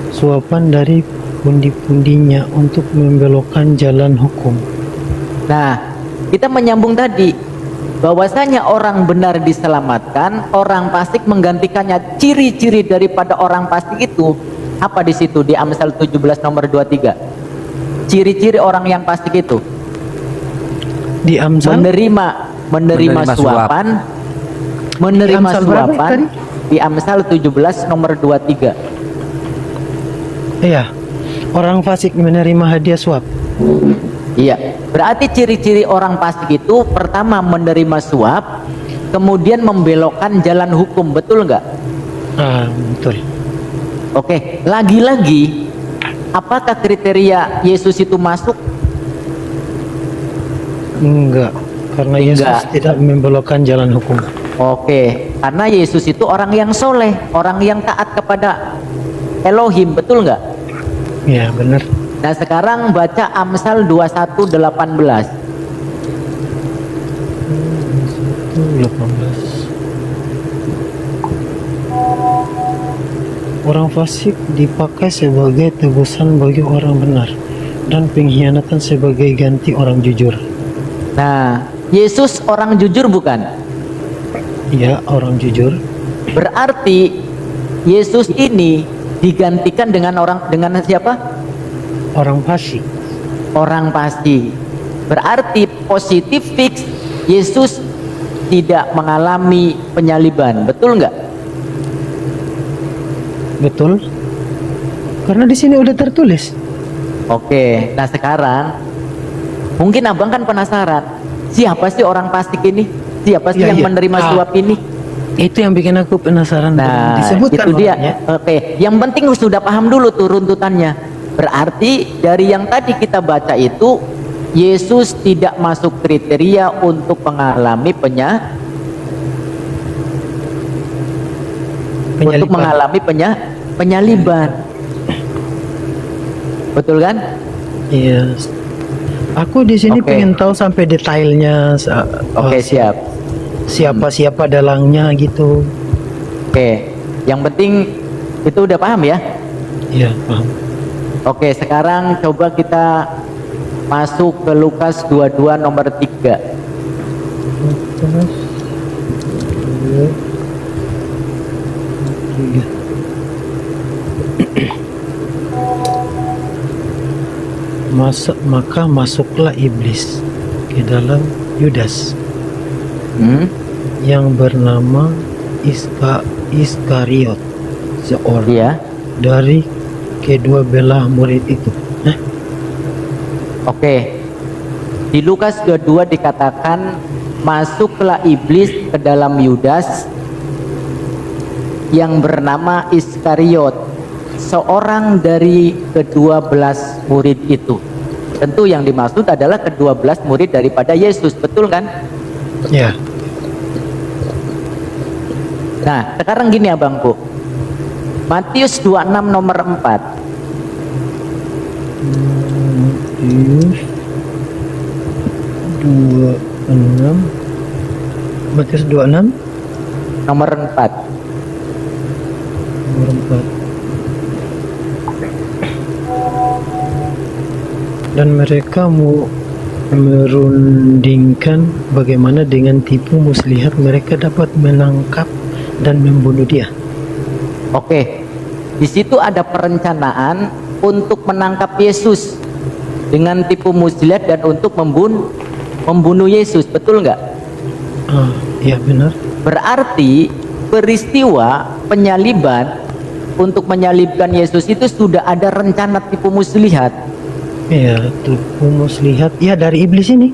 suapan dari pundi-pundinya untuk membelokkan jalan hukum. Nah, kita menyambung tadi bahwasanya orang benar diselamatkan, orang fasik menggantikannya. Ciri-ciri daripada orang fasik itu apa di situ di Amsal 17 nomor 23? Ciri-ciri orang yang fasik itu Di Amsal menerima Menerima suapan, Di menerima Amsal berapa suapan tadi? di Amsal 17 nomor 23. Iya. Orang fasik menerima hadiah suap. Iya, berarti ciri-ciri orang fasik itu pertama menerima suap, kemudian membelokkan jalan hukum, betul nggak? Betul. Oke, lagi-lagi, apakah kriteria Yesus itu masuk? Enggak. Karena Yesus Enggak. tidak membelokkan jalan hukum. Oke, karena Yesus itu orang yang soleh, orang yang taat kepada Elohim, betul nggak? Ya, benar. Nah, sekarang baca Amsal 21:18. 18. Orang fasik dipakai sebagai tebusan bagi orang benar dan pengkhianatan sebagai ganti orang jujur. Nah, Yesus orang jujur bukan? Ya, orang jujur. Berarti Yesus ini digantikan dengan siapa? Orang fasik. Orang fasik. Berarti positif fix Yesus tidak mengalami penyaliban, betul nggak? Betul. Karena di sini udah tertulis. Oke, nah sekarang mungkin abang kan penasaran, siapa sih orang fasik ini? Siapa sih Iya, yang iya. menerima suap ini? Itu yang bikin aku penasaran. Nah, Disebutkan itu dia. orangnya. Oke, yang penting sudah paham dulu tuh runtutannya. Berarti dari yang tadi kita baca itu Yesus tidak masuk kriteria untuk mengalami untuk mengalami penyaliban. Betul kan? Iya. Aku di sini Oke. pengen tahu sampai detailnya. Oke, siap. Siapa dalangnya gitu. Oke, yang penting itu udah paham ya? Iya, paham. Oke, sekarang coba kita masuk ke Lukas 22 nomor 3. Terus, 2, 3. Maka masuklah iblis ke dalam Yudas yang bernama Iskariot, seorang Iya. dari kedua belah murid itu. Oke. Di Lukas 22 dikatakan masuklah iblis ke dalam Yudas yang bernama Iskariot, seorang dari ke-12 murid itu. Tentu yang dimaksud adalah ke-12 murid daripada Yesus, betul kan? Ya, Nah, sekarang gini abangku. Matius 26 nomor 4. Matius 26 Nomor 4. nomor 4. Dan mereka merundingkan bagaimana dengan tipu muslihat mereka dapat menangkap dan membunuh dia. Oke, di situ ada perencanaan untuk menangkap Yesus dengan tipu muslihat dan untuk membunuh Yesus, betul nggak? Iya benar. Berarti peristiwa penyaliban untuk menyalibkan Yesus itu sudah ada rencana tipu muslihat. Iya, tipu muslihat. Iya, dari iblis ini.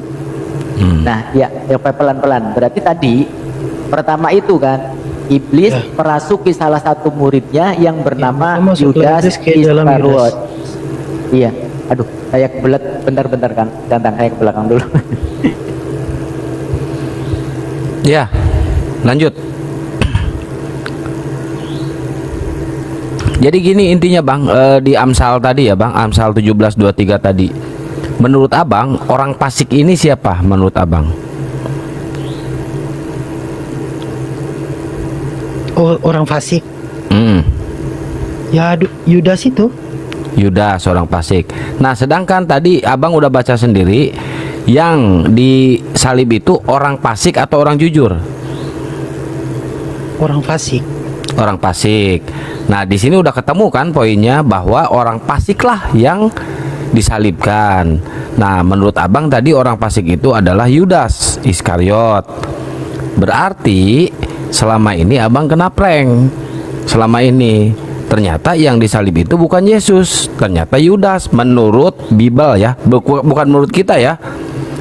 Nah, ya pelan-pelan. Berarti tadi pertama itu kan iblis Ya. merasuki salah satu muridnya yang bernama Ya, masuk Yudas iblis ke dalam Iskariot. Iya. Aduh, saya kebelet bentar kan. Gantang, saya ke belakang dulu. Ya, lanjut. Jadi gini intinya Bang, di Amsal tadi ya Bang, Amsal 17:23 tadi. Menurut Abang, orang fasik ini siapa menurut Abang? Oh, orang fasik. Ya, Yudas itu. Yudas orang fasik. Nah, sedangkan tadi Abang udah baca sendiri yang disalib itu orang fasik atau orang jujur? Orang fasik. Orang fasik. Nah, di sini udah ketemu kan poinnya bahwa orang fasiklah yang disalibkan. Nah, menurut Abang tadi orang fasik itu adalah Yudas Iskariot. Berarti selama ini Abang kena prank. Selama ini ternyata yang disalib itu bukan Yesus, ternyata Yudas menurut Bible ya, bukan menurut kita ya,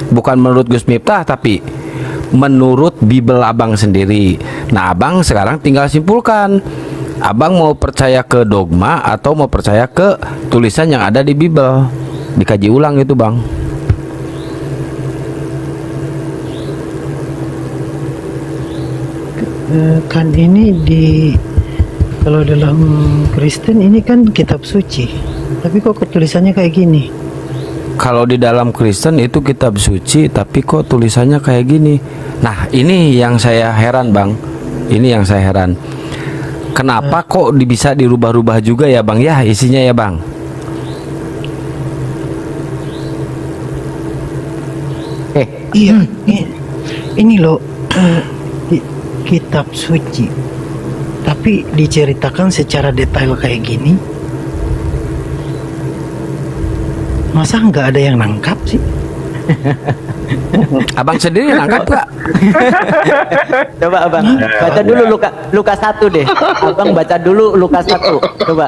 bukan menurut Gus Miftah, tapi menurut Bible Abang sendiri. Nah, Abang sekarang tinggal simpulkan, Abang mau percaya ke dogma atau mau percaya ke tulisan yang ada di Bible. Dikaji ulang itu Bang. Kan ini kalau dalam Kristen ini kan kitab suci, tapi kok tulisannya kayak gini? Kalau di dalam Kristen itu kitab suci, tapi kok tulisannya kayak gini? Nah, ini yang saya heran Bang. Ini yang saya heran. Kenapa kok bisa dirubah-rubah juga ya Bang ya isinya ya Bang? Iya, ini loh kitab suci, tapi diceritakan secara detail kayak gini. Masa nggak ada yang nangkap sih? Abang sendiri nangkap gak? Coba Abang baca dulu Lukas 1 deh. Abang baca dulu Lukas 1. Coba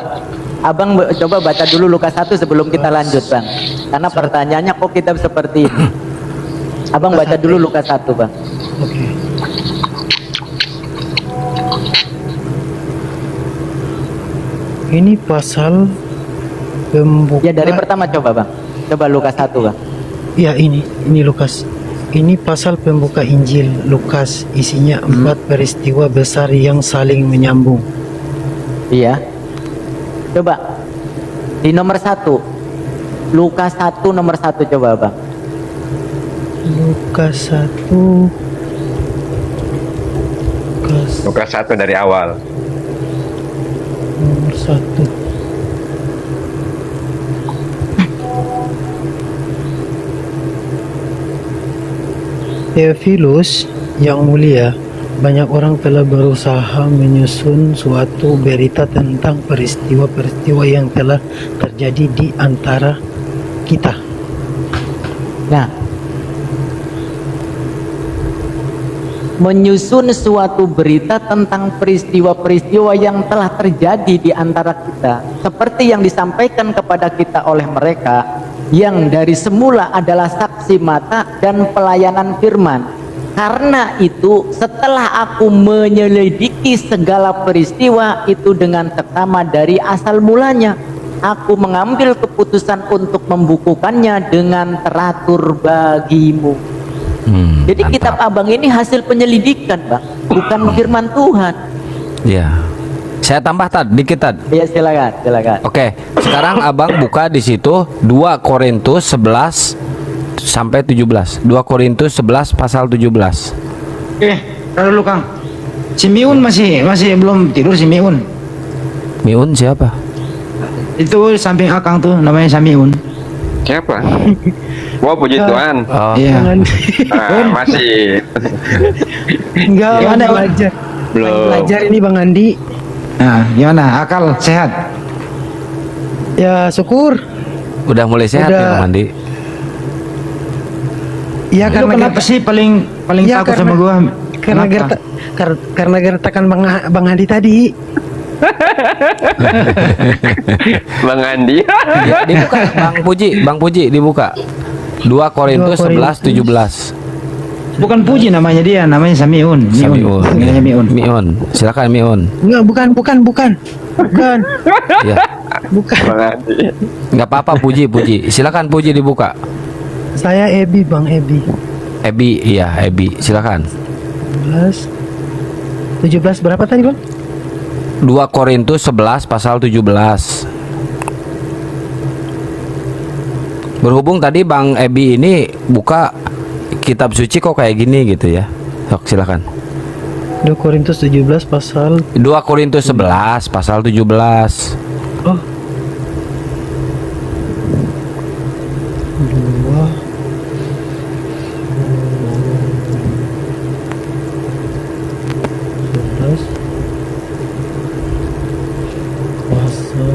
Abang coba baca dulu Lukas 1 sebelum kita lanjut Bang. Karena pertanyaannya kok kitab seperti ini. Abang baca dulu Lukas 1 Bang. Oke. Ini pasal pembuka. Ya dari pertama coba Bang. Coba Lukas 1 Bang. Ya ini Lukas. Ini pasal pembuka Injil Lukas, isinya 4 peristiwa besar yang saling menyambung. Iya. Coba di nomor 1. Lukas 1 nomor 1 coba Bang. Lukas 1. Lukas 1 dari awal. Nomor 1. Theophilus yang mulia, banyak orang telah berusaha menyusun suatu berita tentang peristiwa-peristiwa yang telah terjadi di antara kita. Nah, menyusun suatu berita tentang peristiwa-peristiwa yang telah terjadi di antara kita, seperti yang disampaikan kepada kita oleh mereka yang dari semula adalah saksi mata dan pelayanan firman. Karena itu setelah aku menyelidiki segala peristiwa itu dengan seksama dari asal mulanya, aku mengambil keputusan untuk membukukannya dengan teratur bagimu. Jadi Mantap. kitab Abang ini hasil penyelidikan Bang, bukan firman Tuhan. Ya. Saya tambah dikit Tad. Ya silakan. Oke, sekarang Abang buka di situ 2 Korintus 11 sampai 17. 2 Korintus 11 pasal 17. Taruh dulu Kang. Si Miun masih belum tidur si Miun. Miun siapa? Itu samping Akang tuh namanya Samiun. Siapa? Wah, puji Tuhan. Oh. Iya. Masih. Enggak, Gimana, Bang Bang? belajar. Belum. Belajar ini Bang Andi. Nah, gimana? Akal sehat? Ya syukur. Udah mulai sehat Udah. ya Bang Andi? Ya Lu karena kenapa sih paling Ya, takut sama karena- gua? karena Kenapa? karena gertakan Bang Hadi tadi. Bang Andi. Ya, dibuka Bang Puji dibuka. 2 Korintus 11:17. Bukan Puji namanya dia, namanya Samiun. Samiun. Panggilannya Miun. Miun. Silakan Miun. Enggak, bukan. Ya. Bukan. Bang Andi. Nggak apa-apa Puji. Silakan Puji dibuka. Saya Ebi, Bang Ebi. Ebi, iya Ebi. Silakan. 17 berapa tadi, Bang? 2 Korintus 11 pasal 17. Berhubung tadi Bang Ebi ini buka kitab suci kok kayak gini gitu ya. Sok silakan. 2 Korintus 17 pasal 2 Korintus 11 pasal 17. Oh. 2 11 pasal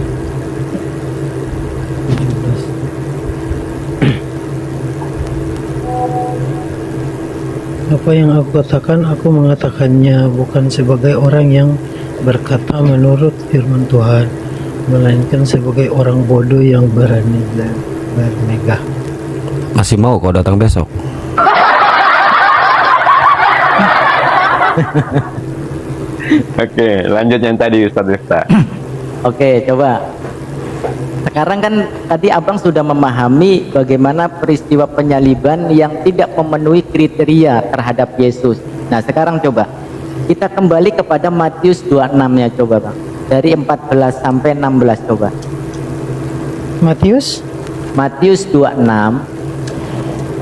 17. Apa yang aku katakan, aku mengatakannya bukan sebagai orang yang berkata menurut firman Tuhan, melainkan sebagai orang bodoh yang berani dan bermegah. Masih mau kau datang besok? Oke, lanjut yang tadi Ustaz. Oke, coba. Sekarang kan tadi abang sudah memahami bagaimana peristiwa penyaliban yang tidak memenuhi kriteria terhadap Yesus. Nah sekarang coba kita kembali kepada Matius 26 ya, coba bang, dari 14 sampai 16 coba. Matius Matius 26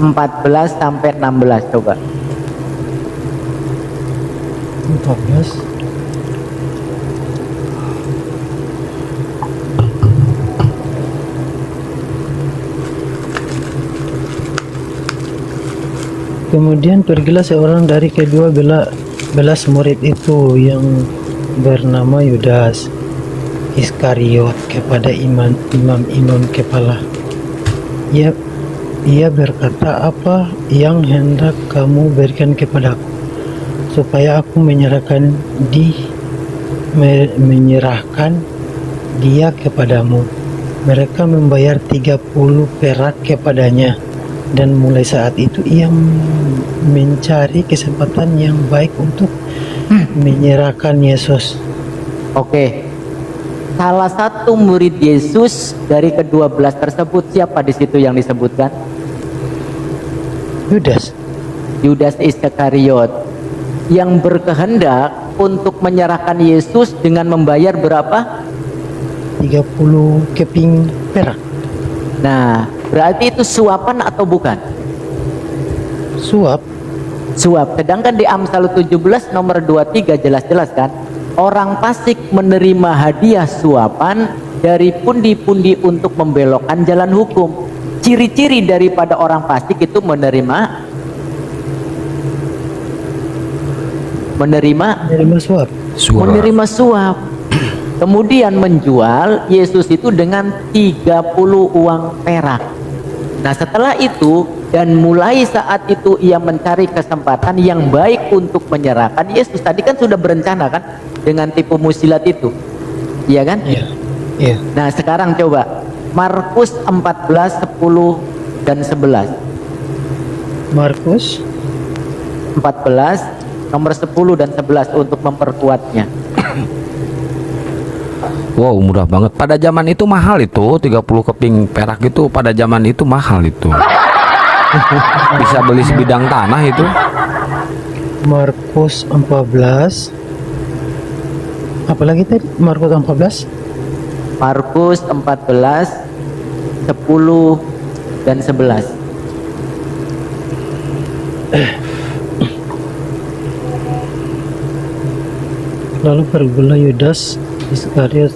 14 sampai 16 coba. 14. Kemudian pergilah seorang dari kedua belas murid itu yang bernama Yudas Iskariot kepada imam kepala. Ia berkata, apa yang hendak kamu berikan kepadaku supaya aku menyerahkan dia kepadamu. Mereka membayar 30 perak kepadanya. Dan mulai saat itu ia mencari kesempatan yang baik untuk menyerahkan Yesus. Oke. Salah satu murid Yesus dari ke-12 tersebut siapa di situ yang disebutkan? Yudas Iskariot yang berkehendak untuk menyerahkan Yesus dengan membayar berapa? 30 keping perak. Nah, berarti itu suapan atau bukan? Suap. Sedangkan di Amsal 17 nomor 23 jelas-jelas kan, orang fasik menerima hadiah suapan dari pundi-pundi untuk membelokkan jalan hukum. Ciri-ciri daripada orang fasik itu menerima suap. Menerima suap. Kemudian menjual Yesus itu dengan 30 uang perak. Nah setelah itu dan mulai saat itu ia mencari kesempatan yang baik untuk menyerahkan Yesus. Tadi kan sudah berencana kan dengan tipu musilat itu, iya kan? Iya. Nah sekarang coba Markus 14, 10 dan 11. Markus 14 nomor 10 dan 11 untuk memperkuatnya. Wow, murah banget. Pada zaman itu mahal itu, 30 keping perak itu pada zaman itu mahal itu. Bisa beli sebidang tanah itu. Markus 14. Apalagi tadi? Markus 14. Markus 14, 10 dan 11. Lalu pergilah Yudas Iskariot,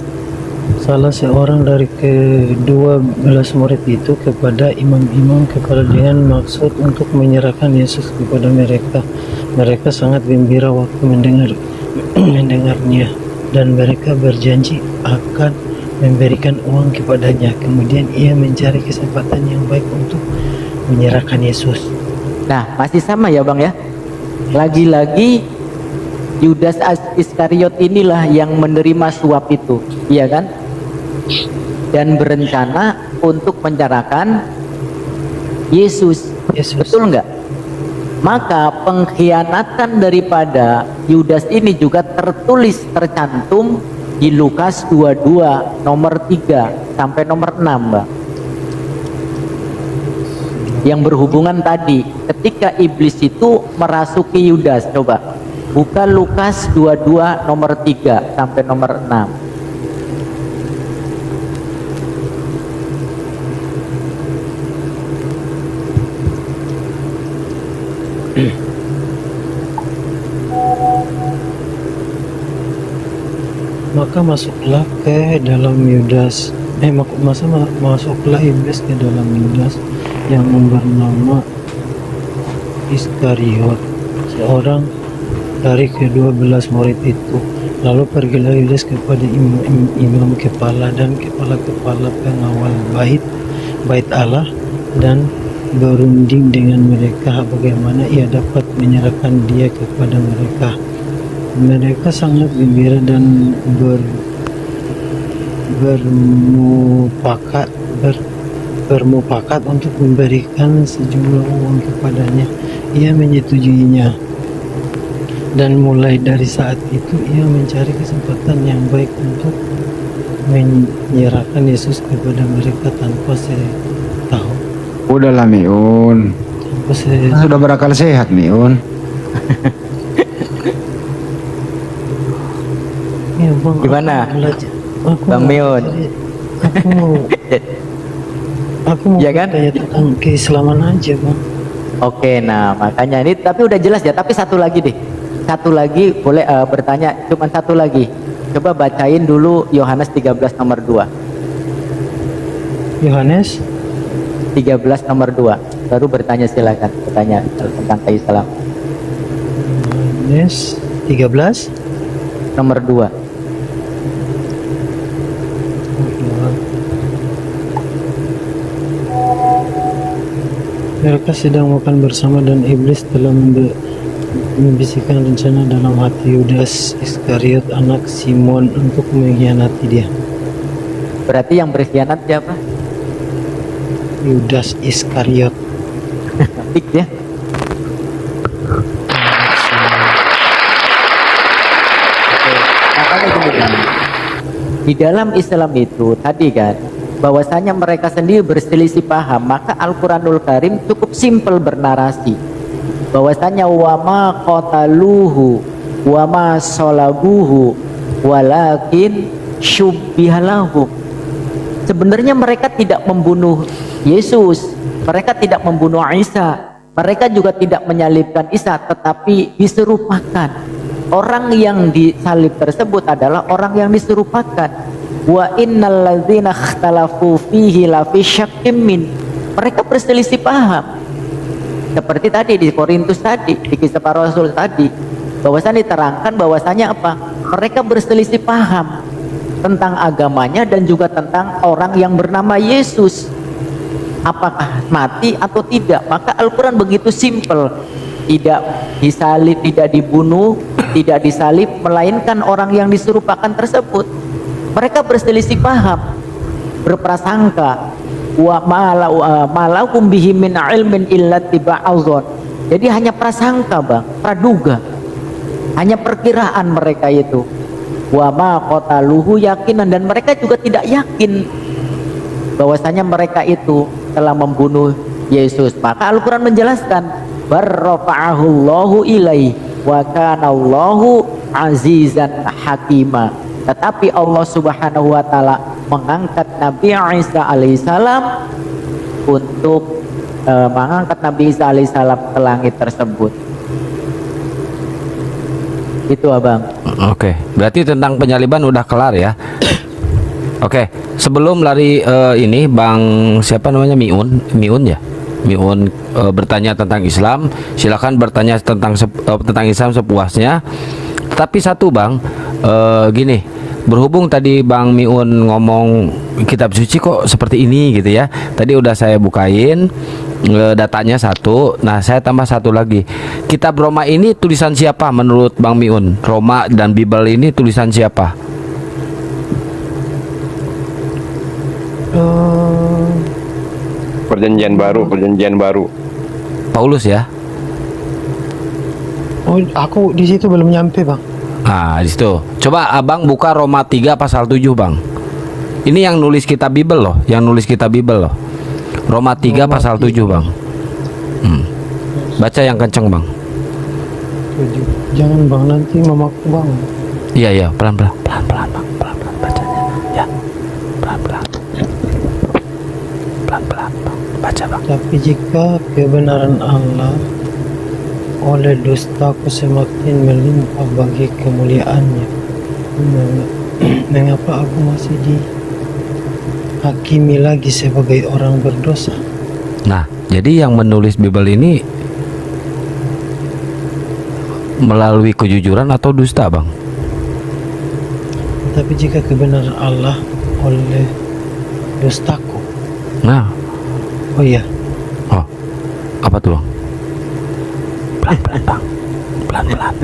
salah seorang dari kedua belas murid itu, kepada imam-imam kepala dengan maksud untuk menyerahkan Yesus kepada mereka. Mereka sangat gembira waktu mendengarnya. dan mereka berjanji akan memberikan uang kepadanya. Kemudian ia mencari kesempatan yang baik untuk menyerahkan Yesus. Nah, masih sama ya Bang ya. Lagi-lagi Yudas Iskariot inilah yang menerima suap itu, iya kan? Dan berencana untuk menyerahkan Yesus. Betul nggak? Maka pengkhianatan daripada Yudas ini juga tercantum di Lukas 22 nomor 3 sampai nomor 6, Bang. Yang berhubungan tadi ketika iblis itu merasuki Yudas. Coba buka Lukas 22 nomor 3 sampai nomor 6. Maka masuklah ke dalam Yudas, masuklah iblis ke dalam Yudas yang bernama Iskariot, seorang dari ke-12 murid itu. Lalu pergilah Yudas kepada imam kepala dan kepala-kepala pengawal bait Allah dan berunding dengan mereka bagaimana ia dapat menyerahkan dia kepada mereka. Mereka sangat gembira dan bermufakat untuk memberikan sejumlah uang kepadanya. Ia menyetujuinya, dan mulai dari saat itu ia mencari kesempatan yang baik untuk menyerahkan Yesus kepada mereka tanpa saya tahu. Udahlah Miun, Tanpa saya sudah berakal sehat Miun. Ya, Bang, Gimana? Bang mau Miun? aku mau Ya kan? tanya tentang keislaman aja, Bang. Oke, nah makanya ini tapi udah jelas ya. Tapi satu lagi deh, satu lagi boleh bertanya, cuman satu lagi. Coba bacain dulu Yohanes 13 nomor 2. Yohanes 13 nomor 2. Baru bertanya, silakan bertanya tentang Islam. Yohanes 13 Nomor 2. Mereka sedang makan bersama dan iblis telah membisikkan rencana dalam hati Yudas Iskariot anak Simon untuk mengkhianati dia. Berarti yang berkhianat siapa? Yudas Iskariot. Fix ya. Makanya gini kan, di dalam Islam itu tadi kan bahwasanya mereka sendiri berselisih paham, maka Al-Quranul Karim cukup simpel bernarasi bahwasanya wama qataluhu wama sholabuhu walakin syubbihalahum. Sebenarnya mereka tidak membunuh Yesus, mereka tidak membunuh Isa, mereka juga tidak menyalibkan Isa, tetapi diserupakan. Orang yang disalib tersebut adalah orang yang diserupakan. Wa innal ladzina ikhtalafu fihi lafi syakkim min. Mereka berselisih paham. Seperti tadi di Korintus tadi, di kisah para rasul tadi, bahwasanya diterangkan bahwasanya apa? Mereka berselisih paham tentang agamanya dan juga tentang orang yang bernama Yesus. Apakah mati atau tidak? Maka Al-Quran begitu simpel. Tidak disalib, tidak dibunuh, tidak disalib, melainkan orang yang diserupakan tersebut. Mereka berselisih paham, berprasangka, wa malakum bihi min ilmin illa tiba'azon. Jadi hanya prasangka, Bang, praduga, hanya perkiraan mereka itu. Wa ma qataluhu yakinan, dan mereka juga tidak yakin bahwasanya mereka itu telah membunuh Yesus. Maka Al-Quran menjelaskan, barrafa'ahullahu ilaih wa kanallahu azizan hakima. Tetapi Allah Subhanahu wa taala mengangkat Nabi Isa alaihissalam untuk mengangkat Nabi Isa alaihissalam ke langit tersebut. Itu Abang. Oke, berarti tentang penyaliban udah kelar ya. Oke, sebelum lari ini Bang siapa namanya Miun ya? Miun bertanya tentang Islam, silakan bertanya tentang Islam sepuasnya. Tapi satu Bang, gini, berhubung tadi Bang Miun ngomong kitab suci kok seperti ini gitu ya. Tadi udah saya bukain datanya satu. Nah, saya tambah satu lagi. Kitab Roma ini tulisan siapa menurut Bang Miun? Roma dan Bible ini tulisan siapa? Perjanjian baru. Paulus ya. Oh, aku di situ belum nyampe, Bang. Nah, di situ. Coba Abang buka Roma 3 pasal 7, Bang. Ini yang nulis kitab Bible loh, Roma 3 pasal 7, Bang. Baca yang kenceng, Bang. Jangan, Bang, nanti mamaku Bang. Iya, pelan-pelan, Bang. Pelan-pelan bacanya. Ya. Pelan-pelan. Pelan-pelan, Bang. Baca, Bang. Tapi jika kebenaran Allah oleh dustaku semakin melimpah bagi kemuliaannya, mengapa aku masih dihakimi lagi sebagai orang berdosa? Nah, jadi yang menulis Bible ini melalui kejujuran atau dusta, Bang? Tapi jika kebenaran Allah oleh dustaku. Nah. Oh iya. Oh. Apa tuh, Bang? Pelan-pelan, Bang. Pelan-pelan.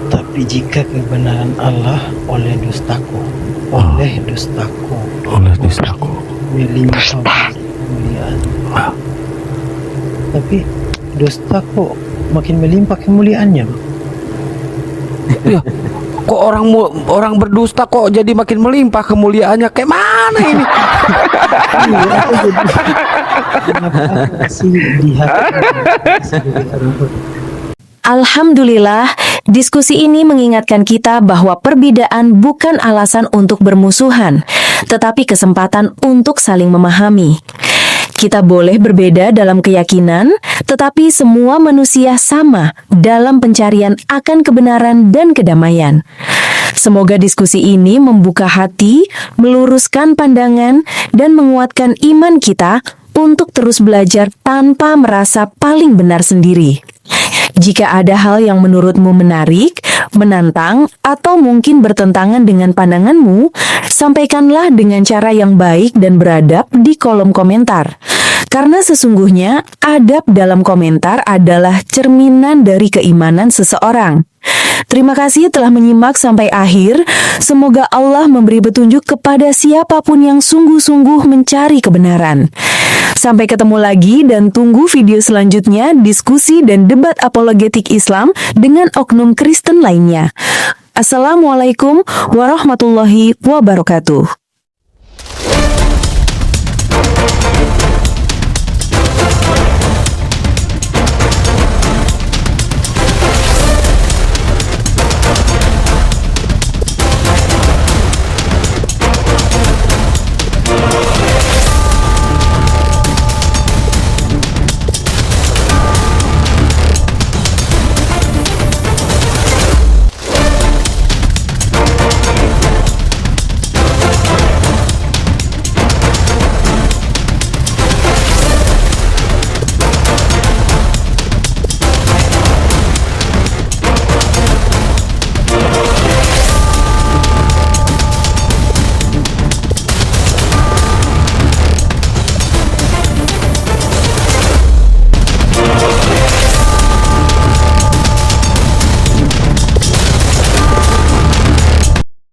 Tapi jika kebenaran Allah oleh dustaku, melimpah bagi kemuliaan. Tapi dustaku makin melimpah kemuliaannya, Bang. Ya, kok orang berdusta kok jadi makin melimpah kemuliaannya? Kayak mana ini? Alhamdulillah, diskusi ini mengingatkan kita bahwa perbedaan bukan alasan untuk bermusuhan, tetapi kesempatan untuk saling memahami. Kita boleh berbeda dalam keyakinan, tetapi semua manusia sama dalam pencarian akan kebenaran dan kedamaian. Semoga diskusi ini membuka hati, meluruskan pandangan, dan menguatkan iman kita untuk terus belajar tanpa merasa paling benar sendiri. Jika ada hal yang menurutmu menarik, menantang, atau mungkin bertentangan dengan pandanganmu, sampaikanlah dengan cara yang baik dan beradab di kolom komentar. Karena sesungguhnya, adab dalam komentar adalah cerminan dari keimanan seseorang. Terima kasih telah menyimak sampai akhir. Semoga Allah memberi petunjuk kepada siapapun yang sungguh-sungguh mencari kebenaran. Sampai ketemu lagi dan tunggu video selanjutnya diskusi dan debat apologetik Islam dengan oknum Kristen lainnya. Assalamualaikum warahmatullahi wabarakatuh.